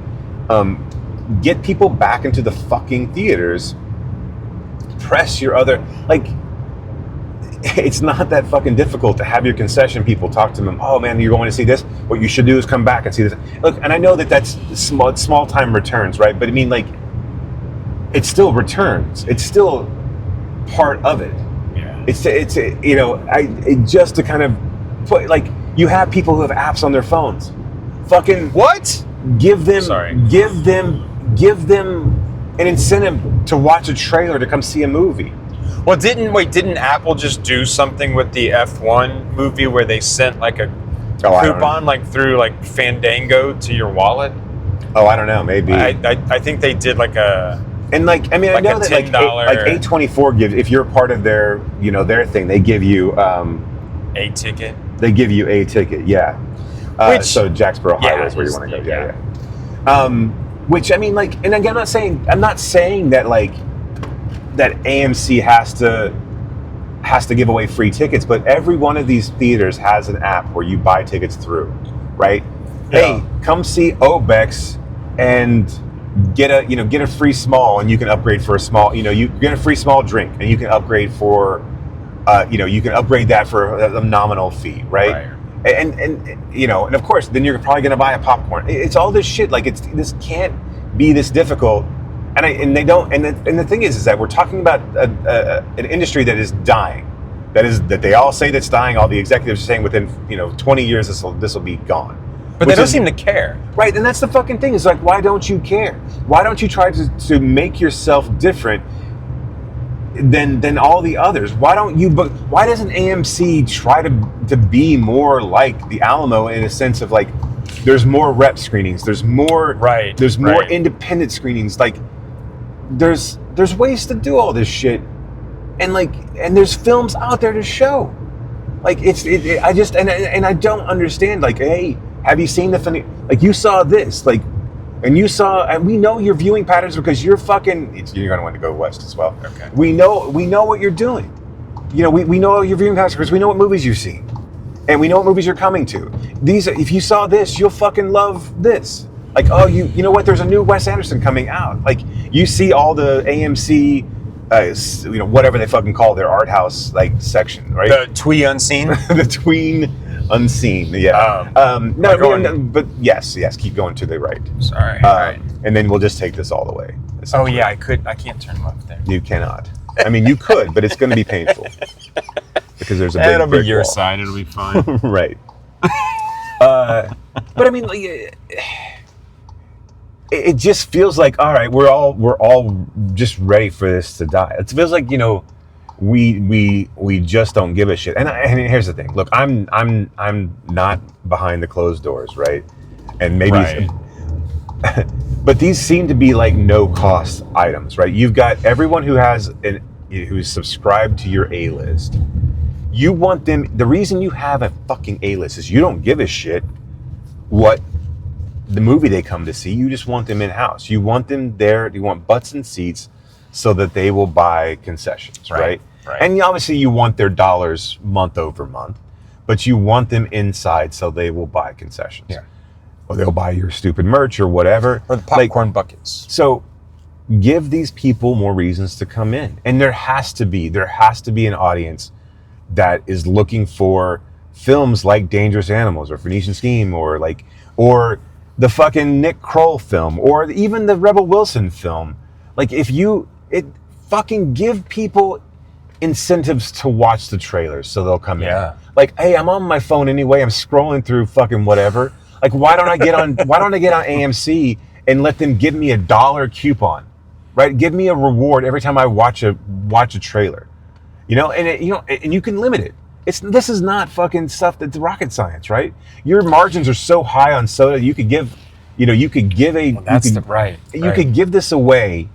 [SPEAKER 4] Get people back into the fucking theaters. Press your other, like, it's not that fucking difficult to have your concession people talk to them. Oh man, you're going to see this? What you should do is come back and see this. Look, and I know that's small time returns, right? But I mean, like, it still returns. It's still part of it. Yeah. It's just to kind of put like you have people who have apps on their phones. Fucking
[SPEAKER 3] What?
[SPEAKER 4] give them
[SPEAKER 3] Sorry.
[SPEAKER 4] give them an incentive to watch a trailer to come see a movie.
[SPEAKER 3] Well, didn't Apple just do something with the F1 movie where they sent like a coupon like through like Fandango to your wallet?
[SPEAKER 4] Oh, I don't know. Maybe.
[SPEAKER 3] I think they did like a.
[SPEAKER 4] And like, I mean,
[SPEAKER 3] like
[SPEAKER 4] I know
[SPEAKER 3] a
[SPEAKER 4] that like A24 gives, if you're part of their, their thing, they give you
[SPEAKER 3] a ticket.
[SPEAKER 4] They give you a ticket, yeah. So Jacksboro Highway is where you want to go, yeah. Which I mean, like, and again, I'm not saying that like that AMC has to give away free tickets, but every one of these theaters has an app where you buy tickets through, right?
[SPEAKER 3] Yeah.
[SPEAKER 4] Hey, come see Obex and get a free small, and you can upgrade for a small. You get a free small drink, and you can upgrade for, you can upgrade that for a nominal fee, right? And of course, then you're probably going to buy a popcorn. It's all this shit. Like this can't be this difficult. And they don't. And the thing is that we're talking about an industry that is dying. That they all say that's dying. All the executives are saying within 20 years this will be gone.
[SPEAKER 3] But they don't seem to care.
[SPEAKER 4] Right, and that's the fucking thing. It's like, why don't you care? Why don't you try to make yourself different than all the others? Why doesn't AMC try to be more like the Alamo in a sense of like, there's more rep screenings, there's more more independent screenings, like there's ways to do all this shit, and there's films out there to show. Like I don't understand. Like, hey, have you seen the funny? Like, you saw this, like, and we know your viewing patterns because you're gonna want to go west as well.
[SPEAKER 3] Okay.
[SPEAKER 4] We know what you're doing. We know your viewing patterns because we know what movies you've seen, and we know what movies you're coming to. If you saw this, you'll fucking love this. Like, oh, you know what? There's a new Wes Anderson coming out. Like, you see all the AMC, whatever they fucking call their art house like section, right?
[SPEAKER 3] The twee unseen.
[SPEAKER 4] The tween unseen, yeah. But yes, keep going to the right.
[SPEAKER 3] Sorry. Right.
[SPEAKER 4] And then we'll just take this all the way.
[SPEAKER 3] Oh yeah, I can't turn left there.
[SPEAKER 4] You cannot. I mean, you could, but it's going to be painful because there's a big.
[SPEAKER 3] It'll be your
[SPEAKER 4] wall.
[SPEAKER 3] side. It'll be fine.
[SPEAKER 4] Right. But I mean, like, it just feels like, all right, we're all just ready for this to die. It feels like we just don't give a shit. And here's the thing. Look, I'm not behind the closed doors, right? And maybe, but these seem to be like no cost items, right? You've got everyone who's subscribed to your A list. You want them. The reason you have a fucking A list is you don't give a shit what the movie they come to see. You just want them in house. You want them there. You want butts and seats so that they will buy concessions, right? And obviously you want their dollars month over month, but you want them inside so they will buy concessions. Yeah. Or they'll buy your stupid merch or whatever.
[SPEAKER 3] Or the popcorn buckets.
[SPEAKER 4] So give these people more reasons to come in. And there has to be an audience that is looking for films like Dangerous Animals or Phoenician Scheme or the fucking Nick Kroll film or even the Rebel Wilson film. Like, fucking give people incentives to watch the trailers so they'll come in. Like, hey, I'm on my phone anyway. I'm scrolling through fucking whatever. Like, why don't I get on AMC and let them give me $1 coupon, right? Give me a reward every time I watch a trailer, and you can limit it. This is not fucking stuff that's rocket science, right? Your margins are so high on soda, you could give this away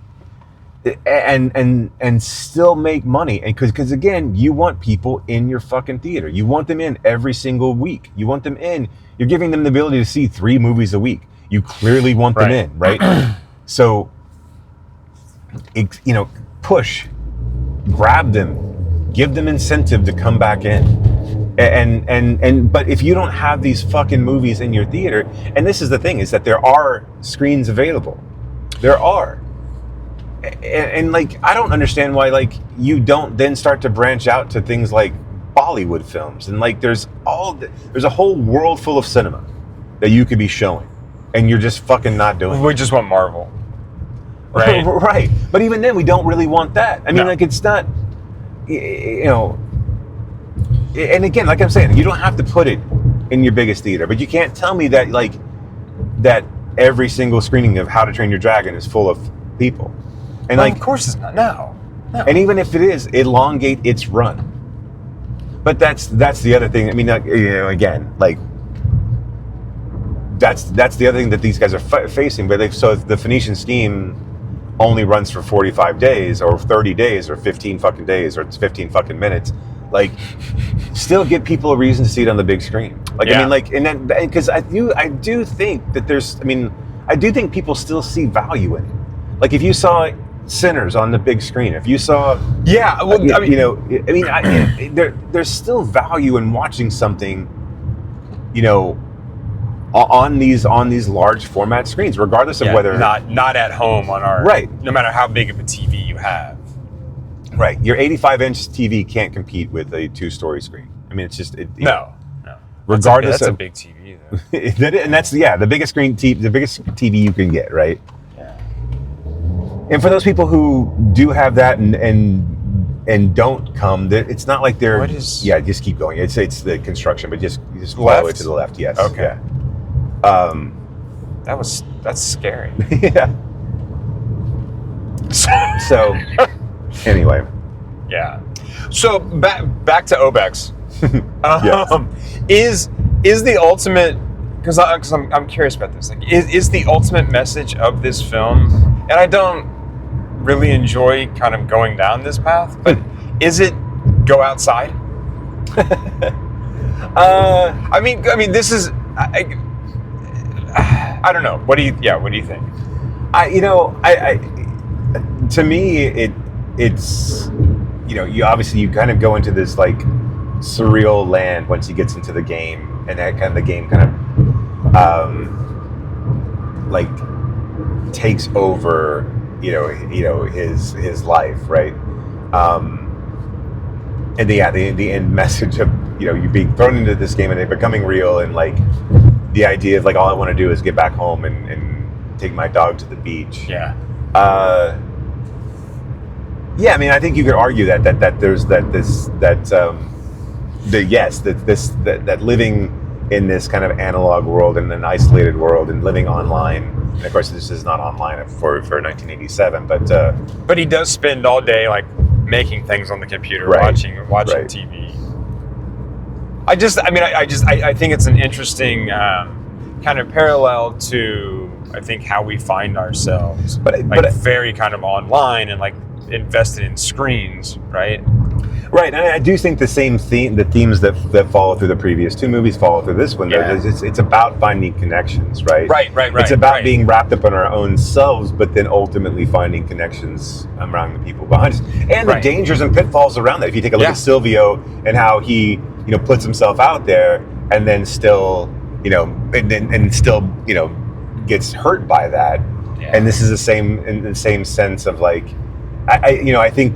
[SPEAKER 4] and still make money. And because again, you want people in your fucking theater. You want them in every single week. You want them in. You're giving them the ability to see 3 movies a week. You clearly want them in, right? So, push, grab them, give them incentive to come back in. But if you don't have these fucking movies in your theater, and this is the thing, is that there are screens available. There are. And like, I don't understand why, like, you don't then start to branch out to things like Bollywood films. And like, there's a whole world full of cinema that you could be showing. And you're just fucking not doing it.
[SPEAKER 3] We just want Marvel. Right.
[SPEAKER 4] Right. But even then, we don't really want that. I mean, like, it's not, and again, like I'm saying, you don't have to put it in your biggest theater, but you can't tell me that that every single screening of How to Train Your Dragon is full of people. And
[SPEAKER 3] of course it's not. No.
[SPEAKER 4] And even if it is, elongate its run. But that's the other thing. I mean, again, that's the other thing that these guys are facing. But so if the Phoenician Scheme only runs for 45 days or 30 days or 15 fucking days or it's 15 fucking minutes, still give people a reason to see it on the big screen. I mean, and then because I do think that I do think people still see value in it. If you saw Sinners on the big screen, if you saw, there's still value in watching something, on these large format screens, regardless of whether
[SPEAKER 3] not at home on our
[SPEAKER 4] right.
[SPEAKER 3] No matter how big of a TV you have.
[SPEAKER 4] Right, your 85-inch TV can't compete with a 2-story screen. I mean, it's just
[SPEAKER 3] no.
[SPEAKER 4] Regardless,
[SPEAKER 3] that's a big TV
[SPEAKER 4] though. And that's the biggest screen, the biggest TV you can get, right?
[SPEAKER 3] Yeah.
[SPEAKER 4] And for those people who do have that and don't come, it's not like they're. Just keep going. It's the construction, but just follow it to the left. Yes.
[SPEAKER 3] Okay.
[SPEAKER 4] Yeah.
[SPEAKER 3] That's scary.
[SPEAKER 4] Yeah. So. Anyway.
[SPEAKER 3] Yeah. So back to Obex.
[SPEAKER 4] Yes.
[SPEAKER 3] Is the ultimate, because I'm curious about this. Is the ultimate message of this film, and I don't really enjoy kind of going down this path, but is it go outside? I mean, this is. I don't know. What do you think? To me, it's you kind of go into this surreal land once he gets into the game, and that kind of the game kind of takes over his life, right? And the end message of you being thrown into this game and it becoming real, and the idea of all I want to do is get back home and take my dog to the beach. Yeah.
[SPEAKER 4] Yeah, I mean, I think you could argue that there's that living in this kind of analog world, in an isolated world, and living online. And of course, this is not online for 1987,
[SPEAKER 3] but he does spend all day making things on the computer,
[SPEAKER 4] right,
[SPEAKER 3] watching right. TV. I think it's an interesting kind of parallel to I think how we find ourselves, but very kind of online and invested in screens, right?
[SPEAKER 4] Right, and I do think the themes that follow through the previous two movies follow through this one.
[SPEAKER 3] Yeah.
[SPEAKER 4] It's about finding connections, right?
[SPEAKER 3] Right.
[SPEAKER 4] It's about being wrapped up in our own selves, but then ultimately finding connections among the people behind us, and the dangers and pitfalls around that. If you take a look at Silvio and how he, puts himself out there, and then still, and still, gets hurt by that. Yeah. And this is in the same sense of I think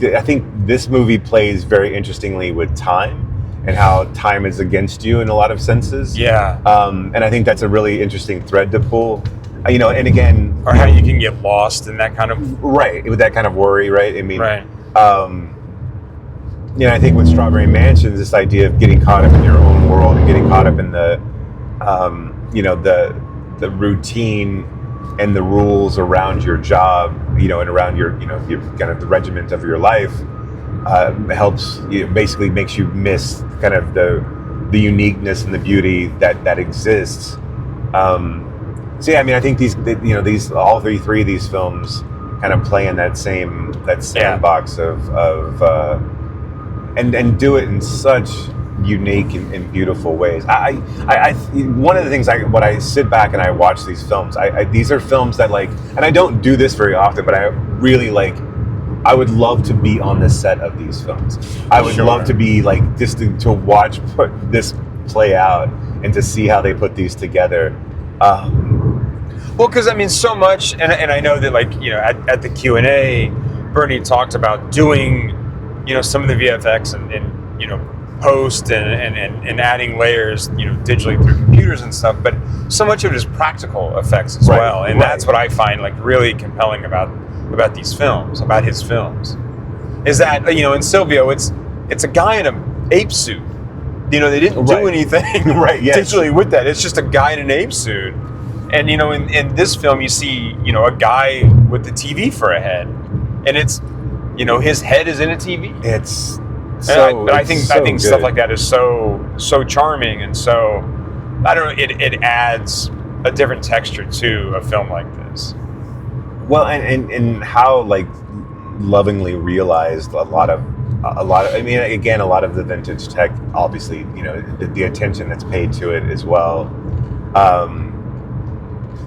[SPEAKER 4] this movie plays very interestingly with time and how time is against you in a lot of senses.
[SPEAKER 3] Yeah.
[SPEAKER 4] And I think that's a really interesting thread to pull. And again,
[SPEAKER 3] or how you can get lost in that kind of
[SPEAKER 4] with that kind of worry, right? I mean,
[SPEAKER 3] right.
[SPEAKER 4] I think with Strawberry Mansion, this idea of getting caught up in your own world and getting caught up in the routine and the rules around your job, and around your kind of the regiment of your life, helps, basically makes you miss kind of the uniqueness and the beauty that exists. So yeah, I mean, I think these all three of these films kind of play in that sandbox of and do it in such unique and beautiful ways. I one of the things when I sit back and I watch these films, these are films that and I don't do this very often, but I really I would love to be on the set of these films. I would love to be just to watch this play out and to see how they put these together.
[SPEAKER 3] Well, because I mean, so much, and I know that at the Q&A, Birney talked about doing some of the VFX and post and adding layers digitally through computers and stuff, but so much of it is practical effects as well, and that's what I find really compelling about these films, about his films, is that in Silvio it's a guy in an ape suit they didn't do
[SPEAKER 4] Right.
[SPEAKER 3] anything
[SPEAKER 4] Right, yes.
[SPEAKER 3] digitally with that. It's just a guy in an ape suit. And, in this film, you see, a guy with the TV for a head. And it's, his head is in a TV.
[SPEAKER 4] It's
[SPEAKER 3] But I think
[SPEAKER 4] good.
[SPEAKER 3] stuff like that is so charming. And so, I don't know, it adds a different texture to a film like this.
[SPEAKER 4] Well, and how like lovingly realized a lot of I mean, again, a lot of the vintage tech, obviously, the attention that's paid to it as well.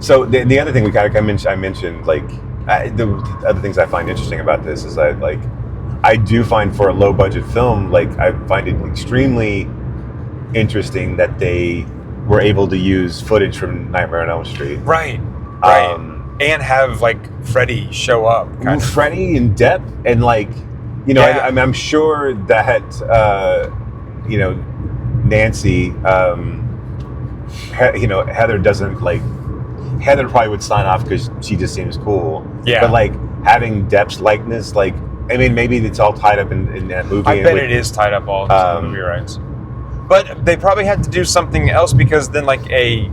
[SPEAKER 4] So the other thing I mentioned like the other things I find interesting about this is I do find for a low budget film, like I find it extremely interesting that they were able to use footage from Nightmare on Elm Street.
[SPEAKER 3] Right. And have like Freddy show up.
[SPEAKER 4] Freddy and Depp and I'm sure that Nancy, Heather doesn't like. Heather probably would sign off because she just seems cool.
[SPEAKER 3] Yeah.
[SPEAKER 4] But like having Depp's likeness, maybe it's all tied up in that movie.
[SPEAKER 3] I bet it is tied up all in the movie rights. But they probably had to do something else because then like a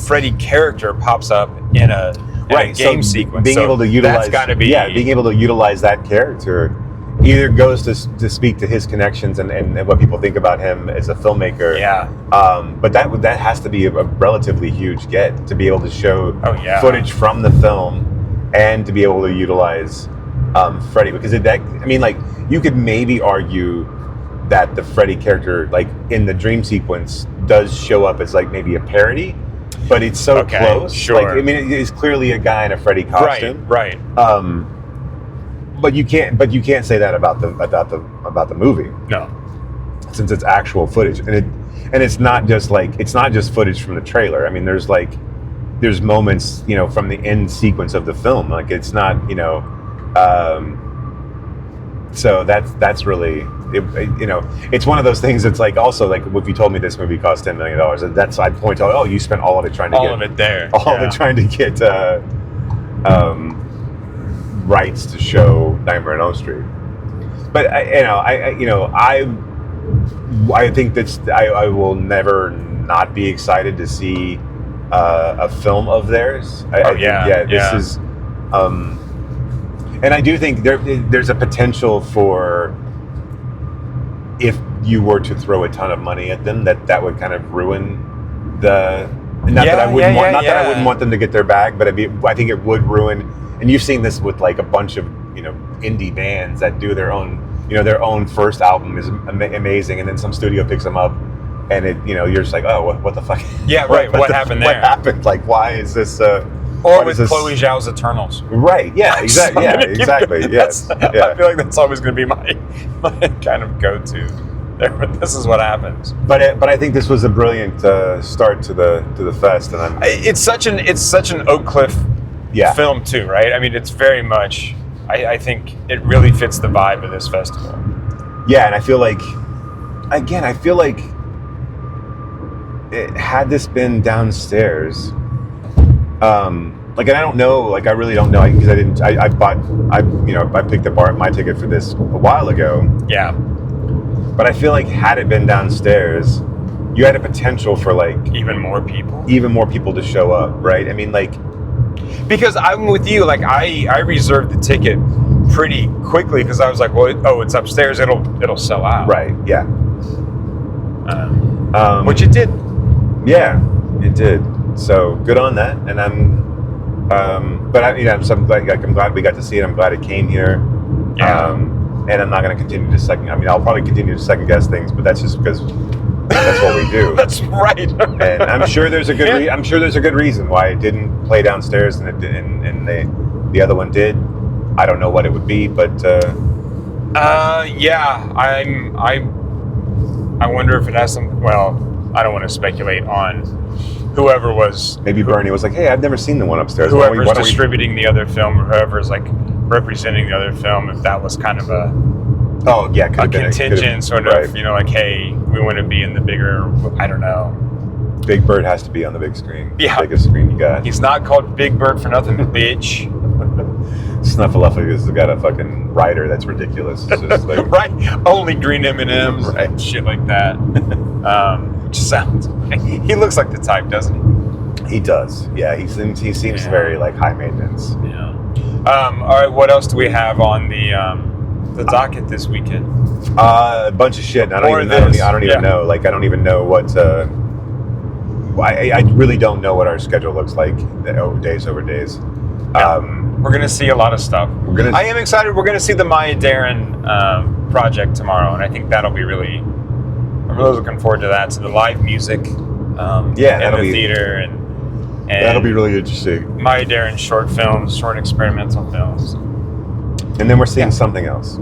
[SPEAKER 3] Freddy character pops up in a game sequence.
[SPEAKER 4] Being able to utilize
[SPEAKER 3] that's gotta be
[SPEAKER 4] being able to utilize that character either goes to speak to his connections and what people think about him as a filmmaker.
[SPEAKER 3] Yeah.
[SPEAKER 4] But that has to be a relatively huge get to be able to show footage from the film and to be able to utilize Freddy, because you could maybe argue that the Freddy character like in the dream sequence does show up as like maybe a parody, but it's so close.
[SPEAKER 3] Sure.
[SPEAKER 4] It's clearly a guy in a Freddy costume.
[SPEAKER 3] Right.
[SPEAKER 4] But you can't say that about the movie.
[SPEAKER 3] No.
[SPEAKER 4] Since it's actual footage, and it's not just footage from the trailer. I mean, there's moments from the end sequence of the film. Like it's not so that's really it's one of those things that's like also like if you told me this movie cost $10 million, that's I'd point out, you spent all of it trying to
[SPEAKER 3] all of it there,
[SPEAKER 4] all of it trying to get rights to show Nightmare on Elm Street. But I think that's I will never not be excited to see a film of theirs. This is and I do think there's a potential for, if you were to throw a ton of money at them, that would kind of ruin the. Not that I wouldn't want them to get their bag, but I think it would ruin. And you've seen this with like a bunch of indie bands that do their own first album is amazing, and then some studio picks them up, and you're just like, oh, what the fuck?
[SPEAKER 3] Yeah, right. What happened there?
[SPEAKER 4] What happened? Like, why is this?
[SPEAKER 3] Or with Chloe Zhao's Eternals.
[SPEAKER 4] Right, yeah, exactly. Yeah, exactly. Yes. Yeah.
[SPEAKER 3] I feel like that's always going to be my kind of go-to. This is what happens.
[SPEAKER 4] But I think this was a brilliant start to the fest, and
[SPEAKER 3] it's such an Oak Cliff film too, right? I mean, it's very much. I think it really fits the vibe of this festival.
[SPEAKER 4] Yeah, and I feel like had this been downstairs. And I don't know, I really don't know, because I picked up my ticket for this a while ago.
[SPEAKER 3] Yeah.
[SPEAKER 4] But I feel like had it been downstairs, you had a potential for
[SPEAKER 3] even more people
[SPEAKER 4] to show up, right? I mean,
[SPEAKER 3] because I'm with you, I reserved the ticket pretty quickly because I was like, well, it's upstairs, it'll sell out.
[SPEAKER 4] Right, yeah.
[SPEAKER 3] Which it did.
[SPEAKER 4] Yeah, it did. So good on that, and I'm glad we got to see it. I'm glad it came here.
[SPEAKER 3] Yeah.
[SPEAKER 4] And I'm not going to continue to second. I mean, I'll probably continue to second guess things, but that's just because that's what we do.
[SPEAKER 3] That's right.
[SPEAKER 4] And I'm sure there's a good. I'm sure there's a good reason why it didn't play downstairs and the other one did. I don't know what it would be, but.
[SPEAKER 3] I wonder if it has some. Well, I don't want to speculate on whoever was.
[SPEAKER 4] Maybe Birney was like, "Hey, I've never seen the one upstairs."
[SPEAKER 3] Whoever's distributing the other film, or whoever's representing the other film, if that was kind of a contingent sort of, right. Hey, we want to be in the bigger. I don't know.
[SPEAKER 4] Big Bird has to be on the big screen.
[SPEAKER 3] Yeah,
[SPEAKER 4] the biggest screen you got.
[SPEAKER 3] He's not called Big Bird for nothing, bitch.
[SPEAKER 4] Snuffleupagus has got a fucking rider that's ridiculous. It's just like,
[SPEAKER 3] right? Only green M&Ms,
[SPEAKER 4] Right.
[SPEAKER 3] shit like that. Which sounds. He looks like the type, doesn't he?
[SPEAKER 4] he does. Yeah, he seems very like high maintenance.
[SPEAKER 3] Yeah. All right. What else do we have on the docket this weekend?
[SPEAKER 4] A bunch of shit. And I don't even know. Like, I don't even know what. I really don't know what our schedule looks like days over days.
[SPEAKER 3] We're gonna see a lot of stuff. I am excited. We're gonna see the meandering project tomorrow, and I think that'll be really. I'm really looking forward to that. To the live music, in the theater, and
[SPEAKER 4] that'll be really interesting.
[SPEAKER 3] meandering short films, short experimental films,
[SPEAKER 4] and then we're seeing something else.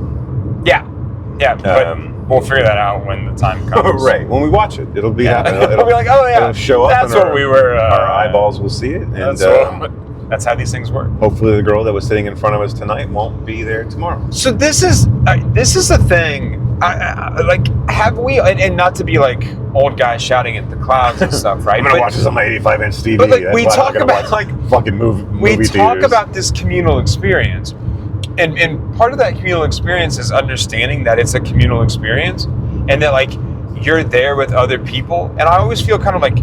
[SPEAKER 3] Yeah, but we'll figure that out when the time comes.
[SPEAKER 4] Right, when we watch it, it'll be happening.
[SPEAKER 3] It'll be like, oh yeah,
[SPEAKER 4] it'll show up.
[SPEAKER 3] That's what we were.
[SPEAKER 4] Our eyeballs will see it, and
[SPEAKER 3] that's how these things work.
[SPEAKER 4] Hopefully, the girl that was sitting in front of us tonight won't be there tomorrow.
[SPEAKER 3] So this is the thing. Like, have we? And not to be like old guys shouting at the clouds and stuff, right?
[SPEAKER 4] I'm gonna watch this on my 85-inch TV.
[SPEAKER 3] But like, we talk about like
[SPEAKER 4] fucking movie
[SPEAKER 3] we talk
[SPEAKER 4] theaters.
[SPEAKER 3] about this communal experience, and part of that communal experience is understanding that it's a communal experience, and that like you're there with other people. And I always feel kind of like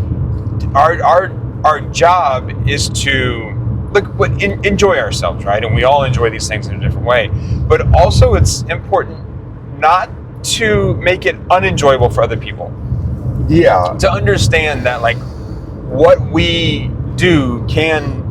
[SPEAKER 3] our job is to enjoy ourselves, right? And we all enjoy these things in a different way. But also, it's important not to make it unenjoyable for other people.
[SPEAKER 4] Yeah.
[SPEAKER 3] To understand that, like, what we do can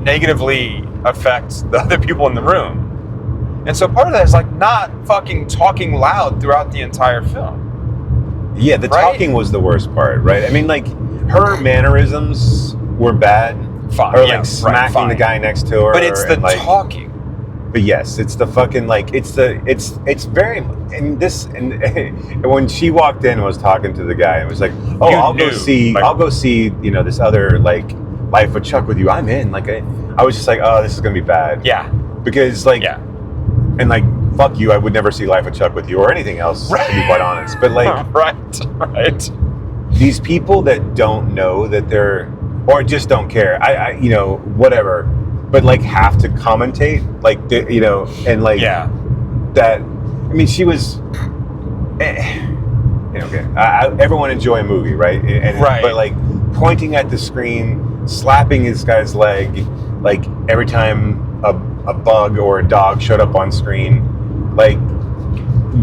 [SPEAKER 3] negatively affect the other people in the room. And so part of that is, like, not fucking talking loud throughout the entire film.
[SPEAKER 4] Yeah, the talking was the worst part, right? I mean, like, her mannerisms were bad.
[SPEAKER 3] Fine.
[SPEAKER 4] Or, like, smacking the guy next to her.
[SPEAKER 3] But it's the
[SPEAKER 4] like,
[SPEAKER 3] talking.
[SPEAKER 4] But yes, it's the fucking, like, it's very, and when she walked in and was talking to the guy, it was like, oh, I'll go see, you know, this other, like, Life with Chuck with you. I'm in. Like, I was just like, oh, this is going to be bad.
[SPEAKER 3] Yeah.
[SPEAKER 4] Because, like, and, like, fuck you, I would never see Life with Chuck with you or anything else, to be quite honest. But, like,
[SPEAKER 3] right.
[SPEAKER 4] These people that don't know that they're, or just don't care, I you know, whatever, but like have to commentate, like, you know, and like that. I mean, she was, okay. Everyone enjoy a movie, right? And, but like pointing at the screen, slapping this guy's leg, like every time a bug or a dog showed up on screen, like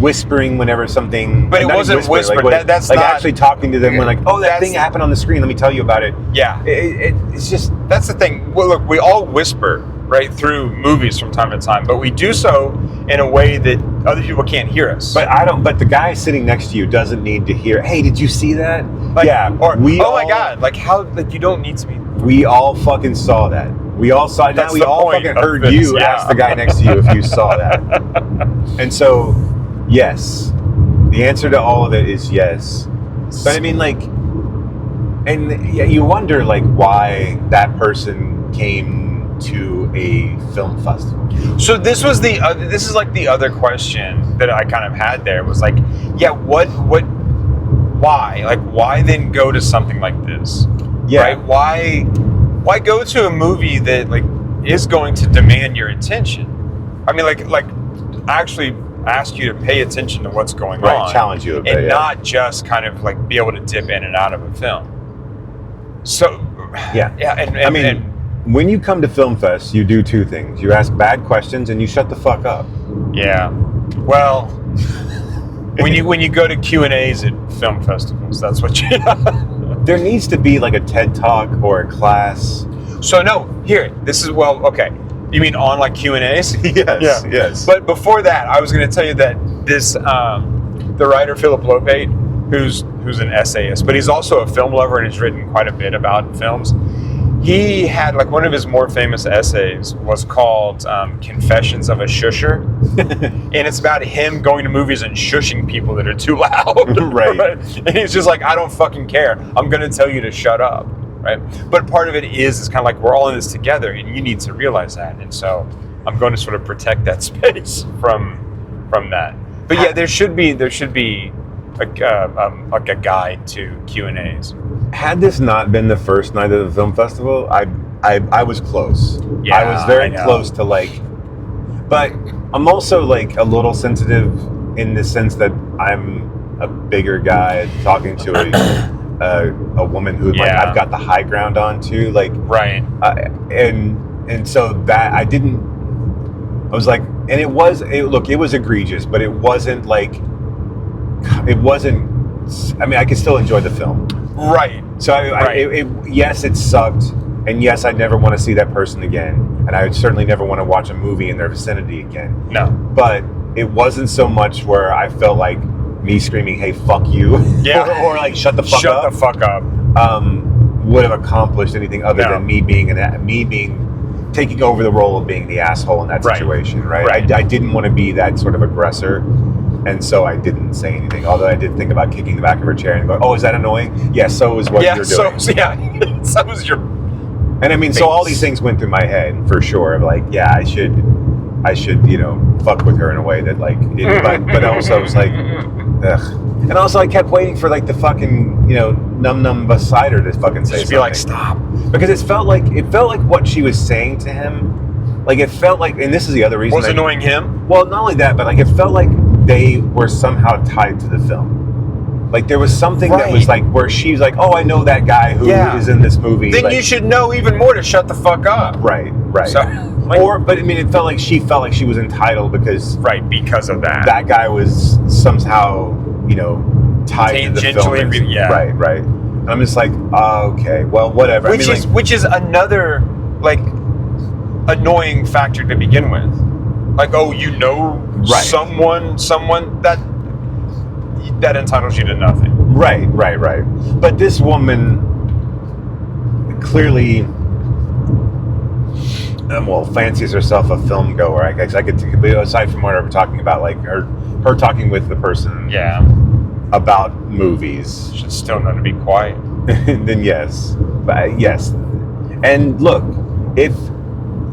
[SPEAKER 4] whispering whenever something.
[SPEAKER 3] But it wasn't whispered.
[SPEAKER 4] Like,
[SPEAKER 3] that's
[SPEAKER 4] like
[SPEAKER 3] not
[SPEAKER 4] actually talking to them when, like, oh, that thing happened on the screen. Let me tell you about it.
[SPEAKER 3] Yeah.
[SPEAKER 4] It's just,
[SPEAKER 3] that's the thing. Well, look, we all whisper right through movies from time to time, but we do so in a way that other people can't hear us.
[SPEAKER 4] But the guy sitting next to you doesn't need to hear, hey, did you see that?
[SPEAKER 3] Like,
[SPEAKER 4] yeah.
[SPEAKER 3] Or my God, like how, like, you don't need to be.
[SPEAKER 4] We all fucking saw that. We all saw it. We all fucking heard you ask the guy next to you if you saw that. And so, yes. The answer to all of it is yes. But I mean, like, and you wonder, like, why that person came to a film festival.
[SPEAKER 3] So this was this is like the other question that I kind of had there was like, why? Like, why then go to something like this? Yeah. Right? Why go to a movie that, like, is going to demand your attention? I mean, like actually ask you to pay attention to what's going on.
[SPEAKER 4] Challenge you a bit,
[SPEAKER 3] and not just kind of like be able to dip in and out of a film. So and
[SPEAKER 4] I mean, when you come to Film Fest, you do two things. You ask bad questions and you shut the fuck up.
[SPEAKER 3] Yeah. Well, when you go to Q&As at film festivals, that's what you
[SPEAKER 4] There needs to be like a TED Talk or a class.
[SPEAKER 3] So this is, okay. You mean on like Q&As?
[SPEAKER 4] Yes.
[SPEAKER 3] But before that, I was going to tell you that this, the writer Philip Lopate, who's an essayist, but he's also a film lover and has written quite a bit about films. He had, like, one of his more famous essays was called Confessions of a Shusher. And it's about him going to movies and shushing people that are too loud. Right. And he's just like, I don't fucking care. I'm going to tell you to shut up. Right. But part of it is kind of like we're all in this together and you need to realize that. And so I'm going to sort of protect that space from that. But yeah, there should be like a guide to Q&As.
[SPEAKER 4] Had this not been the first night of the film festival, I was close.
[SPEAKER 3] Yeah,
[SPEAKER 4] I was very close to, like, But I'm also like a little sensitive in the sense that I'm a bigger guy talking to a woman who like I've got the high ground on too, like
[SPEAKER 3] right.
[SPEAKER 4] And so that I was like, and it was egregious, but it wasn't. I mean, I could still enjoy the film.
[SPEAKER 3] Right.
[SPEAKER 4] So yes, it sucked, and yes, I'd never want to see that person again, and I would certainly never want to watch a movie in their vicinity again.
[SPEAKER 3] No.
[SPEAKER 4] But it wasn't so much where I felt like me screaming, "Hey, fuck you," or like "Shut the fuck up."
[SPEAKER 3] Shut the fuck up.
[SPEAKER 4] Would have accomplished anything other than me being taking over the role of being the asshole in that situation. Right. I didn't want to be that sort of aggressor. And so I didn't say anything, although I did think about kicking the back of her chair and going, "Oh, is that annoying?" Yeah, so is what you're doing.
[SPEAKER 3] So was your.
[SPEAKER 4] And I mean, so all these things went through my head for sure. Like, yeah, I should, fuck with her in a way that like, but also I was like, ugh. And also I kept waiting for like the fucking, num beside her to fucking say
[SPEAKER 3] something.
[SPEAKER 4] Be like, stop, because it felt like what she was saying to him, like it felt like, and this is the other reason.
[SPEAKER 3] Was annoying him?
[SPEAKER 4] Well, not only that, but like it felt like they were somehow tied to the film. Like there was something that was like where she's like, "Oh, I know that guy who is in this movie."
[SPEAKER 3] Then you should know even more to shut the fuck up.
[SPEAKER 4] Right.
[SPEAKER 3] So,
[SPEAKER 4] but I mean, it felt like she was entitled because
[SPEAKER 3] because of that.
[SPEAKER 4] That guy was somehow, tied to the film. Right. And I'm just like, okay, well, whatever.
[SPEAKER 3] Which is another like annoying factor to begin with. Like, someone that entitles you to nothing.
[SPEAKER 4] Right. But this woman clearly, fancies herself a film goer. I guess I could, aside from what we're talking about, like her talking with the person, about movies.
[SPEAKER 3] Should still know to be quiet.
[SPEAKER 4] Then yes, and look, if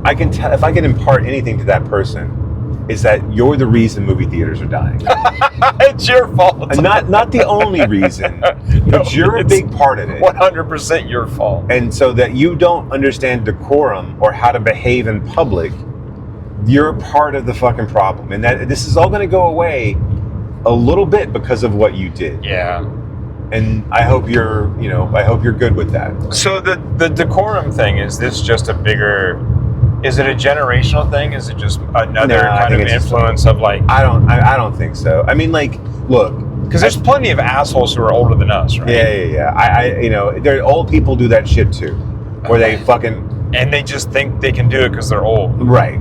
[SPEAKER 4] I can impart anything to that person, is that you're the reason movie theaters are dying.
[SPEAKER 3] It's your fault.
[SPEAKER 4] And not the only reason, but you're a big part of it.
[SPEAKER 3] 100% your fault.
[SPEAKER 4] And so that you don't understand decorum or how to behave in public, you're part of the fucking problem. And that this is all going to go away a little bit because of what you did.
[SPEAKER 3] Yeah.
[SPEAKER 4] And I hope you're good with that.
[SPEAKER 3] So the decorum thing, is this just a bigger... Is it a generational thing? Is it just another kind of influence of like...
[SPEAKER 4] I don't think so. I mean, like, look...
[SPEAKER 3] Because there's plenty of assholes who are older than us, right?
[SPEAKER 4] Yeah. There old people do that shit too. Where they fucking...
[SPEAKER 3] And they just think they can do it because they're old.
[SPEAKER 4] Right.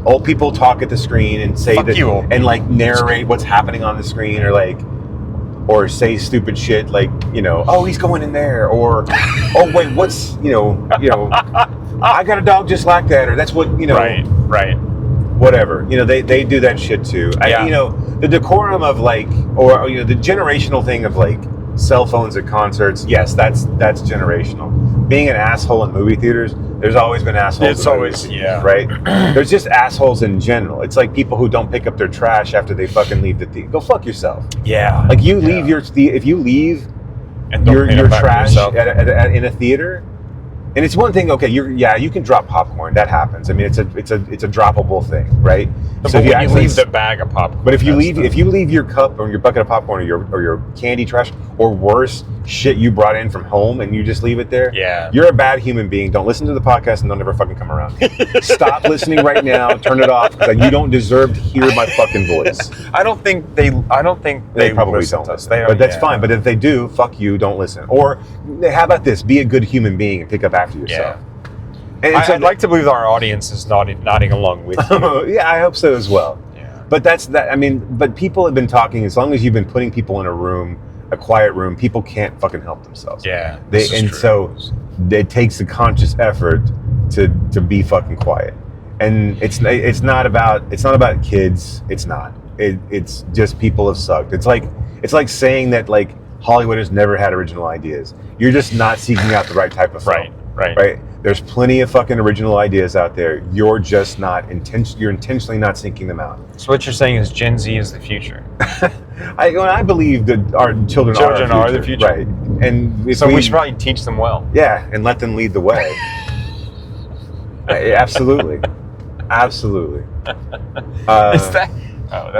[SPEAKER 4] Old people talk at the screen and say that...
[SPEAKER 3] you.
[SPEAKER 4] And like narrate what's happening on the screen, or say stupid shit like, "Oh, he's going in there," or "Oh, wait, what's, I got a dog just like that," or that's what,
[SPEAKER 3] Right.
[SPEAKER 4] Whatever. They do that shit too. The decorum of like, or, the generational thing of like cell phones at concerts. Yes, that's generational. Being an asshole in movie theaters, there's always been assholes.
[SPEAKER 3] It's always,
[SPEAKER 4] right? There's just assholes in general. It's like people who don't pick up their trash after they fucking leave the theater. Go fuck yourself.
[SPEAKER 3] Yeah.
[SPEAKER 4] Like you leave if you leave
[SPEAKER 3] and
[SPEAKER 4] your trash in a theater, and it's one thing. Okay, you can drop popcorn. That happens. I mean, it's a droppable thing, right?
[SPEAKER 3] But so if you leave the bag of popcorn.
[SPEAKER 4] But if you leave your cup or your bucket of popcorn or your candy trash, or worse, shit you brought in from home and you just leave it there, you're a bad human being. Don't listen to the podcast and don't ever fucking come around. Stop listening right now. Turn it off, because you don't deserve to hear my fucking voice.
[SPEAKER 3] I don't think they
[SPEAKER 4] probably don't listen. But that's fine. But if they do, fuck you. Don't listen. Or how about this? Be a good human being and pick up after yourself.
[SPEAKER 3] And I'd like to believe our audience is nodding along with you.
[SPEAKER 4] Yeah, I hope so as well.
[SPEAKER 3] Yeah.
[SPEAKER 4] But that's that. I mean, but people have been talking. As long as you've been putting people in a quiet room, people can't fucking help themselves.
[SPEAKER 3] Yeah.
[SPEAKER 4] So it takes a conscious effort to be fucking quiet. And it's not about kids. It's not. It's just people have sucked. It's like saying that like Hollywood has never had original ideas. You're just not seeking out the right type of film. Right. There's plenty of fucking original ideas out there. You're just not you're intentionally not seeking them out.
[SPEAKER 3] So what you're saying is Gen Z is the future.
[SPEAKER 4] I believe that our children are
[SPEAKER 3] the future.
[SPEAKER 4] Right. And
[SPEAKER 3] we should probably teach them well.
[SPEAKER 4] Yeah, and let them lead the way. Absolutely. Absolutely.
[SPEAKER 3] Is that? Oh,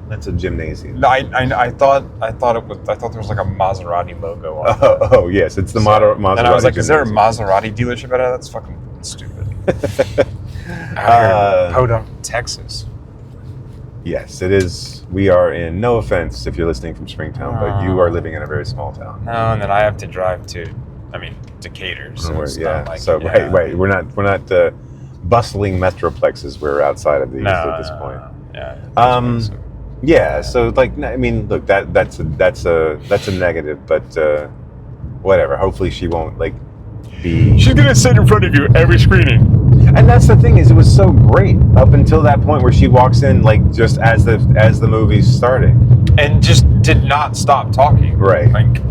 [SPEAKER 4] That's a gymnasium.
[SPEAKER 3] No, I thought there was like a Maserati logo on it.
[SPEAKER 4] Oh yes, it's the Maserati.
[SPEAKER 3] And I was like, is there a
[SPEAKER 4] gymnasium.
[SPEAKER 3] Maserati dealership out there? That's fucking stupid. Out here in Podunk, Texas.
[SPEAKER 4] Yes, it is. We are in. No offense if you're listening from Springtown, but you are living in a very small town.
[SPEAKER 3] No, and then I have to drive to Decatur. So it's
[SPEAKER 4] yeah.
[SPEAKER 3] not like,
[SPEAKER 4] So
[SPEAKER 3] yeah.
[SPEAKER 4] right. We're not bustling metroplexes. We're outside of these at this point.
[SPEAKER 3] Yeah.
[SPEAKER 4] Yeah. So like, I mean, look, that's a negative, but whatever. Hopefully, she won't like be.
[SPEAKER 3] She's gonna sit in front of you every screening.
[SPEAKER 4] And that's the thing is, it was so great up until that point where she walks in like just as the movie's starting,
[SPEAKER 3] and just did not stop talking.
[SPEAKER 4] Right.
[SPEAKER 3] Like,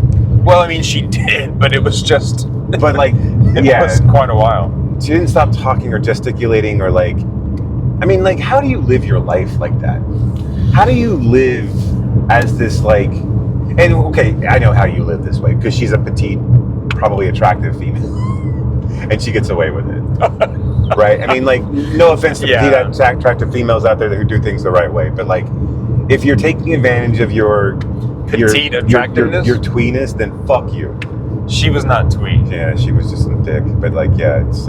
[SPEAKER 3] well, I mean, she did, but it was just.
[SPEAKER 4] But like,
[SPEAKER 3] it was quite a while.
[SPEAKER 4] She didn't stop talking or gesticulating or like. I mean, like, how do you live your life like that? How do you live as this like? And okay, I know how you live this way because she's a petite, probably attractive female, and she gets away with it. Right? I mean, like, no offense to petite, attractive females out there who do things the right way, but like, if you're taking advantage of your
[SPEAKER 3] petite attractiveness,
[SPEAKER 4] your tweeness, then fuck you.
[SPEAKER 3] She was not twee.
[SPEAKER 4] Yeah, she was just a dick. But like, yeah, it's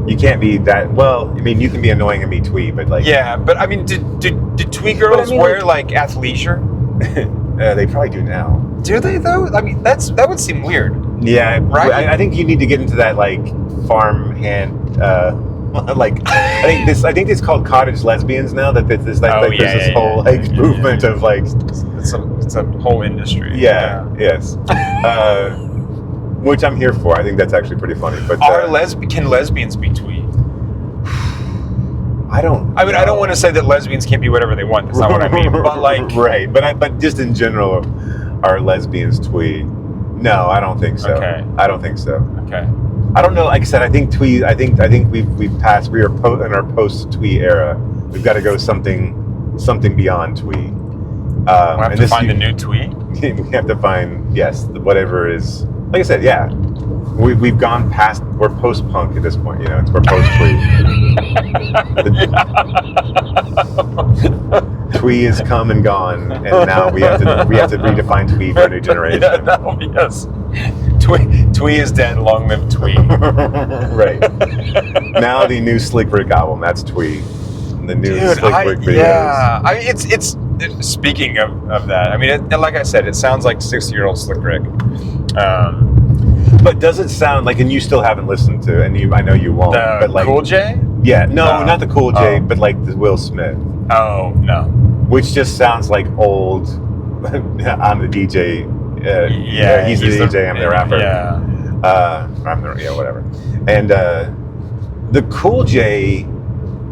[SPEAKER 4] you can't be that. Well, I mean, you can be annoying and be twee, but like,
[SPEAKER 3] yeah, but I mean, did twee girls wear like athleisure?
[SPEAKER 4] They probably do now.
[SPEAKER 3] Do they though? I mean, that would seem weird.
[SPEAKER 4] Yeah,
[SPEAKER 3] right.
[SPEAKER 4] I think you need to get into that like farm hand. Like I think it's called cottage lesbians now. That there's this whole movement of like
[SPEAKER 3] it's a whole industry.
[SPEAKER 4] Yeah. Yes. Which I'm here for. I think that's actually pretty funny. But
[SPEAKER 3] can lesbians be twee?
[SPEAKER 4] I don't.
[SPEAKER 3] I mean, I don't want to say that lesbians can't be whatever they want. That's not what I mean. But like,
[SPEAKER 4] right. But just in general, are lesbians twee? No, I don't think so.
[SPEAKER 3] Okay.
[SPEAKER 4] I don't think so.
[SPEAKER 3] Okay.
[SPEAKER 4] I don't know. Like I said, I think twee. I think we've passed. We are in our post twee era. We've got to go something beyond twee.
[SPEAKER 3] We have to find a new twee.
[SPEAKER 4] We have to find whatever is. Like I said, yeah. We've gone past. We're post punk at this point. You know, we're post twee. Twee has come and gone, and now we have to redefine twee for a new generation.
[SPEAKER 3] Yes. Twee is dead. Long live twee.
[SPEAKER 4] Right. Now the new Slick Rick album. That's twee. The new Slick Rick videos.
[SPEAKER 3] Yeah. I mean, it's speaking of that. I mean, like I said, it sounds like 60-year-old Slick Rick.
[SPEAKER 4] But does it sound like? And you still haven't listened to, and I know you won't. But like
[SPEAKER 3] Cool J?
[SPEAKER 4] Yeah. No, not the Cool J, but like the Will Smith.
[SPEAKER 3] Oh no.
[SPEAKER 4] Which just sounds like old. I'm the DJ. He's the DJ. I'm the rapper.
[SPEAKER 3] Yeah.
[SPEAKER 4] Whatever. And the Cool J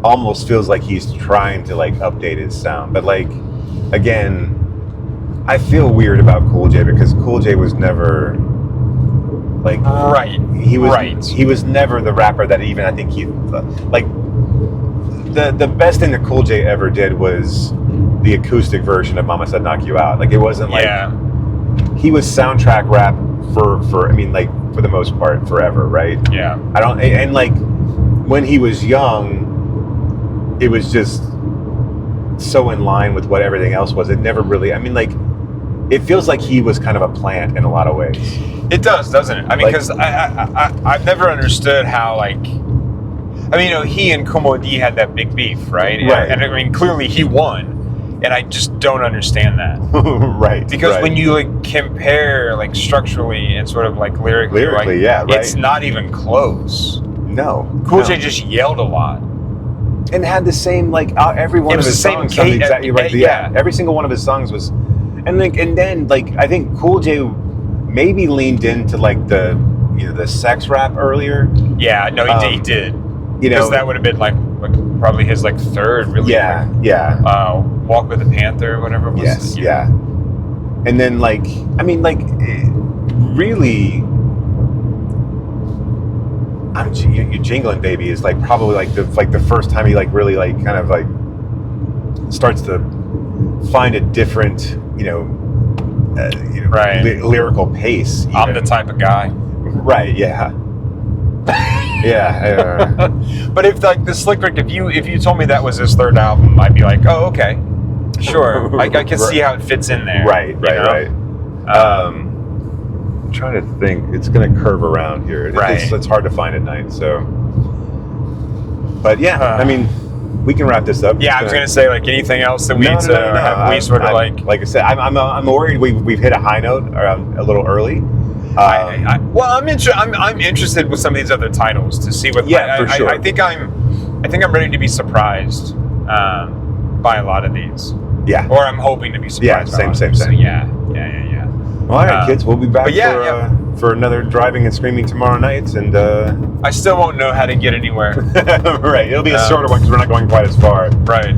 [SPEAKER 4] almost feels like he's trying to like update his sound, but like again, I feel weird about Cool J because Cool J was never like
[SPEAKER 3] right.
[SPEAKER 4] He was never the rapper that even I think he like. The best thing that Cool J ever did was the acoustic version of Mama Said Knock You Out. Like it wasn't like he was soundtrack rap for I mean like for the most part forever, right?
[SPEAKER 3] Yeah.
[SPEAKER 4] I don't and like when he was young, it was just so in line with what everything else was. It never really. I mean like it feels like he was kind of a plant in a lot of ways.
[SPEAKER 3] It does, doesn't it? I mean, because I've never understood how like. I mean, he and Komo D had that big beef, right?
[SPEAKER 4] Right.
[SPEAKER 3] And I mean, clearly he won, and I just don't understand that.
[SPEAKER 4] Right.
[SPEAKER 3] Because when you like compare like structurally and sort of like lyrically, right? It's not even close.
[SPEAKER 4] No.
[SPEAKER 3] Cool J just yelled a lot.
[SPEAKER 4] And had the same like every one of his songs sounded exactly right. Yeah. Every single one of his songs was, and then I think Cool J maybe leaned into like the sex rap earlier.
[SPEAKER 3] Yeah. No, he did.
[SPEAKER 4] Because
[SPEAKER 3] that would have been like probably his like third really.
[SPEAKER 4] Yeah.
[SPEAKER 3] Walk with the Panther or whatever it was.
[SPEAKER 4] Yes. Yeah. And then like I mean like really. You Jingling Baby is like probably like the first time he like really like kind of like starts to find a different lyrical pace. Even.
[SPEAKER 3] I'm the type of guy.
[SPEAKER 4] Right. Yeah. Yeah.
[SPEAKER 3] But if like the Slick Rick, if you told me that was his third album, I'd be like, oh, okay, sure. I can see how it fits in there.
[SPEAKER 4] Right. I'm trying to think. It's going to curve around here. It's hard to find at night. So, but yeah, I mean, we can wrap this up.
[SPEAKER 3] Yeah, I was going to say, like, anything else that we need to have. We sort of
[SPEAKER 4] like I said, I'm worried we've hit a high note a little early.
[SPEAKER 3] I'm interested with some of these other titles to see what.
[SPEAKER 4] For sure.
[SPEAKER 3] I think I'm ready to be surprised by a lot of these.
[SPEAKER 4] Yeah.
[SPEAKER 3] Or I'm hoping to be surprised.
[SPEAKER 4] Yeah. Same.
[SPEAKER 3] So yeah.
[SPEAKER 4] Well, all right, kids. We'll be back for another driving and screaming tomorrow night, and
[SPEAKER 3] I still won't know how to get anywhere.
[SPEAKER 4] Right. It'll be a shorter one because we're not going quite as far.
[SPEAKER 3] Right.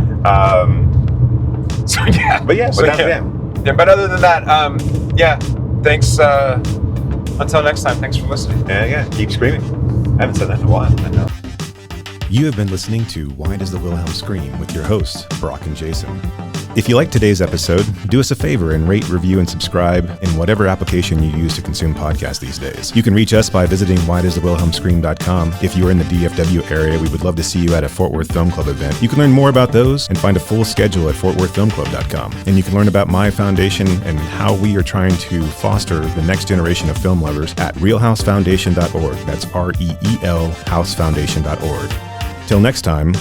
[SPEAKER 3] So yeah.
[SPEAKER 4] But yeah.
[SPEAKER 3] Yeah. But other than that, thanks. Until next time, thanks for listening.
[SPEAKER 4] Yeah. Keep screaming. I haven't said that in a while. I know.
[SPEAKER 5] You have been listening to Why Does the Wilhelm Scream with your hosts, Brock and Jason. If you liked today's episode, do us a favor and rate, review, and subscribe in whatever application you use to consume podcasts these days. You can reach us by visiting whydoesthewilhelmscream.com. If you are in the DFW area, we would love to see you at a Fort Worth Film Club event. You can learn more about those and find a full schedule at fortworthfilmclub.com. And you can learn about my foundation and how we are trying to foster the next generation of film lovers at realhousefoundation.org. That's REEL housefoundation.org. Till next time,